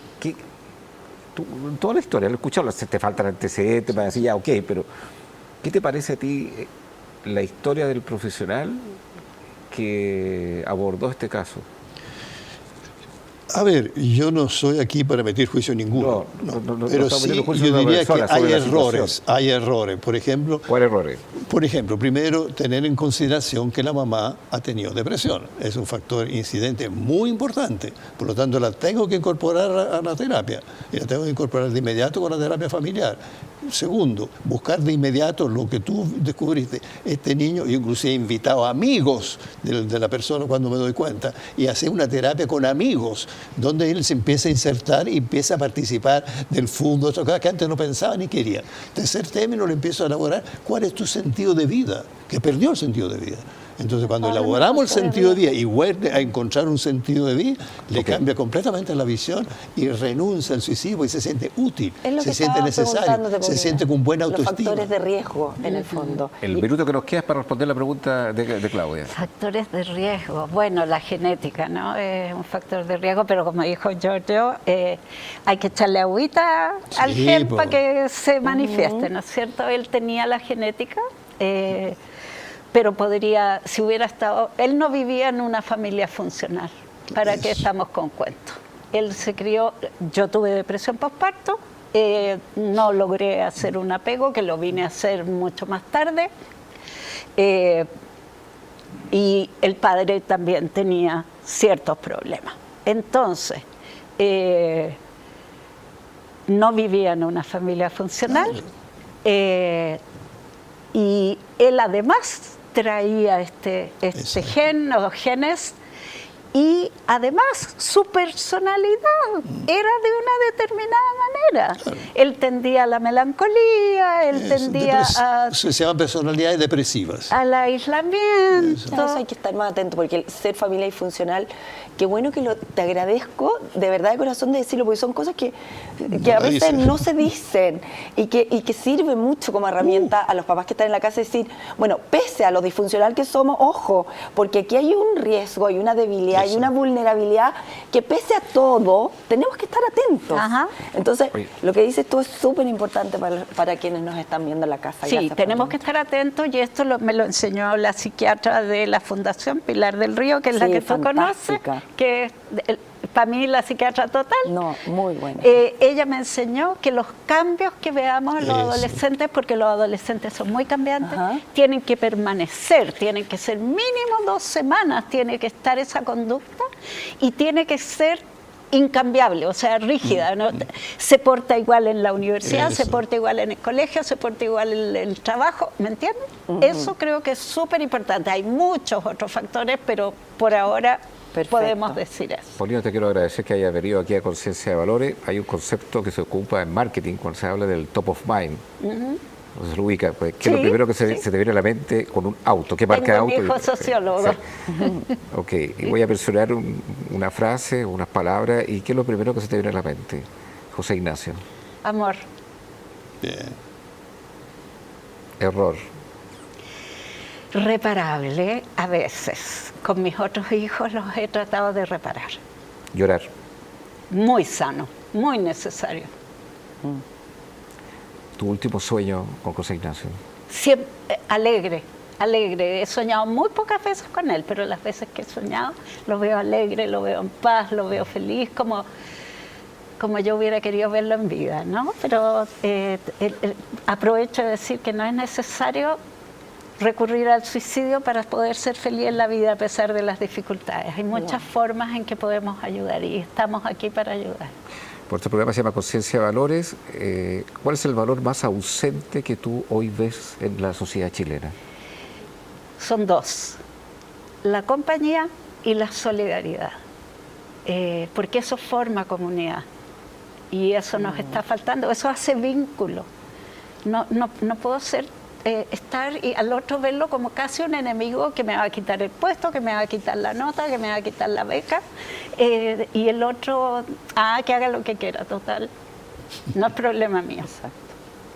toda la historia, al escucharla, te faltan antecedentes para decir, ya, ok, pero ¿qué te parece a ti la historia del profesional que abordó este caso? A ver, yo no soy aquí para meter juicio ninguno, No pero estamos sí metiendo juicio yo de una diría que persona sobre la situación. hay errores. Por ejemplo, ¿Cuál error? Por ejemplo, primero, tener en consideración que la mamá ha tenido depresión. Es un factor incidente muy importante. Por lo tanto, la tengo que incorporar a la terapia. Y la tengo que incorporar de inmediato con la terapia familiar. Segundo, buscar de inmediato lo que tú descubriste. Este niño, yo inclusive he invitado a amigos de la persona cuando me doy cuenta, y hacer una terapia con amigos, donde él se empieza a insertar y empieza a participar del fondo, otras cosas que antes no pensaba ni quería. Tercer término, le empiezo a elaborar cuál es tu sentido de vida, que perdió el sentido de vida. Entonces, cuando elaboramos el sentido de vida y vuelve a encontrar un sentido de vida, le cambia completamente la visión y renuncia al suicidio y se siente útil, se siente necesario, se siente con buena autoestima. Los factores de riesgo, en el fondo. El minuto que nos queda es para responder la pregunta de Claudia. Factores de riesgo. Bueno, la genética, ¿no? Es un factor de riesgo, pero como dijo Giorgio, hay que echarle agüita al gen para que se manifieste, ¿no es cierto? Él tenía la genética. Pero podría, si hubiera estado, él no vivía en una familia funcional, ¿para qué estamos con cuentos? Él se crió, yo tuve depresión postparto, no logré hacer un apego, que lo vine a hacer mucho más tarde, y el padre también tenía ciertos problemas. Entonces, no vivía en una familia funcional, y él además traía este gen o genes, y además su personalidad era de una determinada manera. Él tendía a la melancolía, él tendía a... Se llaman personalidades depresivas. Al aislamiento. Entonces hay que estar más atento, porque el ser familiar y funcional, qué bueno que te agradezco de verdad de corazón de decirlo, porque son cosas que a veces no se dicen y que sirve mucho como herramienta a los papás que están en la casa, decir, bueno, pese a lo disfuncional que somos, ojo, porque aquí hay un riesgo, hay una debilidad, hay una vulnerabilidad que pese a todo tenemos que estar atentos. Ajá. Entonces, lo que dices tú es súper importante para quienes nos están viendo en la casa. Sí, tenemos que estar atentos, y esto me lo enseñó la psiquiatra de la Fundación, Pilar del Río, que es la que tú conoces, que para mí la psiquiatra total. No, muy buena. Ella me enseñó que los cambios que veamos en los adolescentes, porque los adolescentes son muy cambiantes, tienen que permanecer, tienen que ser mínimo 2 semanas, tiene que estar esa conducta y tiene que ser incambiable, o sea, rígida, ¿no? Se porta igual en la universidad, se porta igual en el colegio, se porta igual en el trabajo, ¿me entiendes? Eso creo que es súper importante. Hay muchos otros factores, pero por ahora podemos decir eso. Paulina, te quiero agradecer que hayas venido aquí a Conciencia de Valores. Hay un concepto que se ocupa en marketing cuando se habla del top of mind. No se lo ubica, pues, ¿qué es lo primero que se te viene a la mente con un auto? ¿Qué marca de auto? Tengo un hijo sociólogo. Ok, y voy a mencionar una frase, unas palabras, y ¿qué es lo primero que se te viene a la mente? José Ignacio. Amor. Bien. Error. Reparable, a veces. Con mis otros hijos los he tratado de reparar. Llorar. Muy sano, muy necesario. Tu último sueño con José Ignacio. Siempre, alegre. He soñado muy pocas veces con él, pero las veces que he soñado lo veo alegre, lo veo en paz, lo veo feliz, como yo hubiera querido verlo en vida, ¿no? Pero aprovecho de decir que no es necesario recurrir al suicidio para poder ser feliz en la vida a pesar de las dificultades. Hay muchas formas en que podemos ayudar y estamos aquí para ayudar. Por este programa se llama Conciencia de Valores. ¿Cuál es el valor más ausente que tú hoy ves en la sociedad chilena? Son 2, la compañía y la solidaridad, porque eso forma comunidad y eso nos está faltando, eso hace vínculo. No puedo estar y al otro verlo como casi un enemigo que me va a quitar el puesto, que me va a quitar la nota, que me va a quitar la beca, y el otro, que haga lo que quiera, total, no es problema mío. Exacto.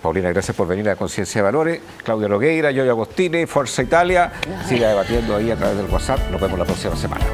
Paulina, gracias por venir a Conciencia de Valores. Claudia Nogueira, Giorgio Agostini, Forza Italia. Siga debatiendo ahí a través del WhatsApp. Nos vemos la próxima semana.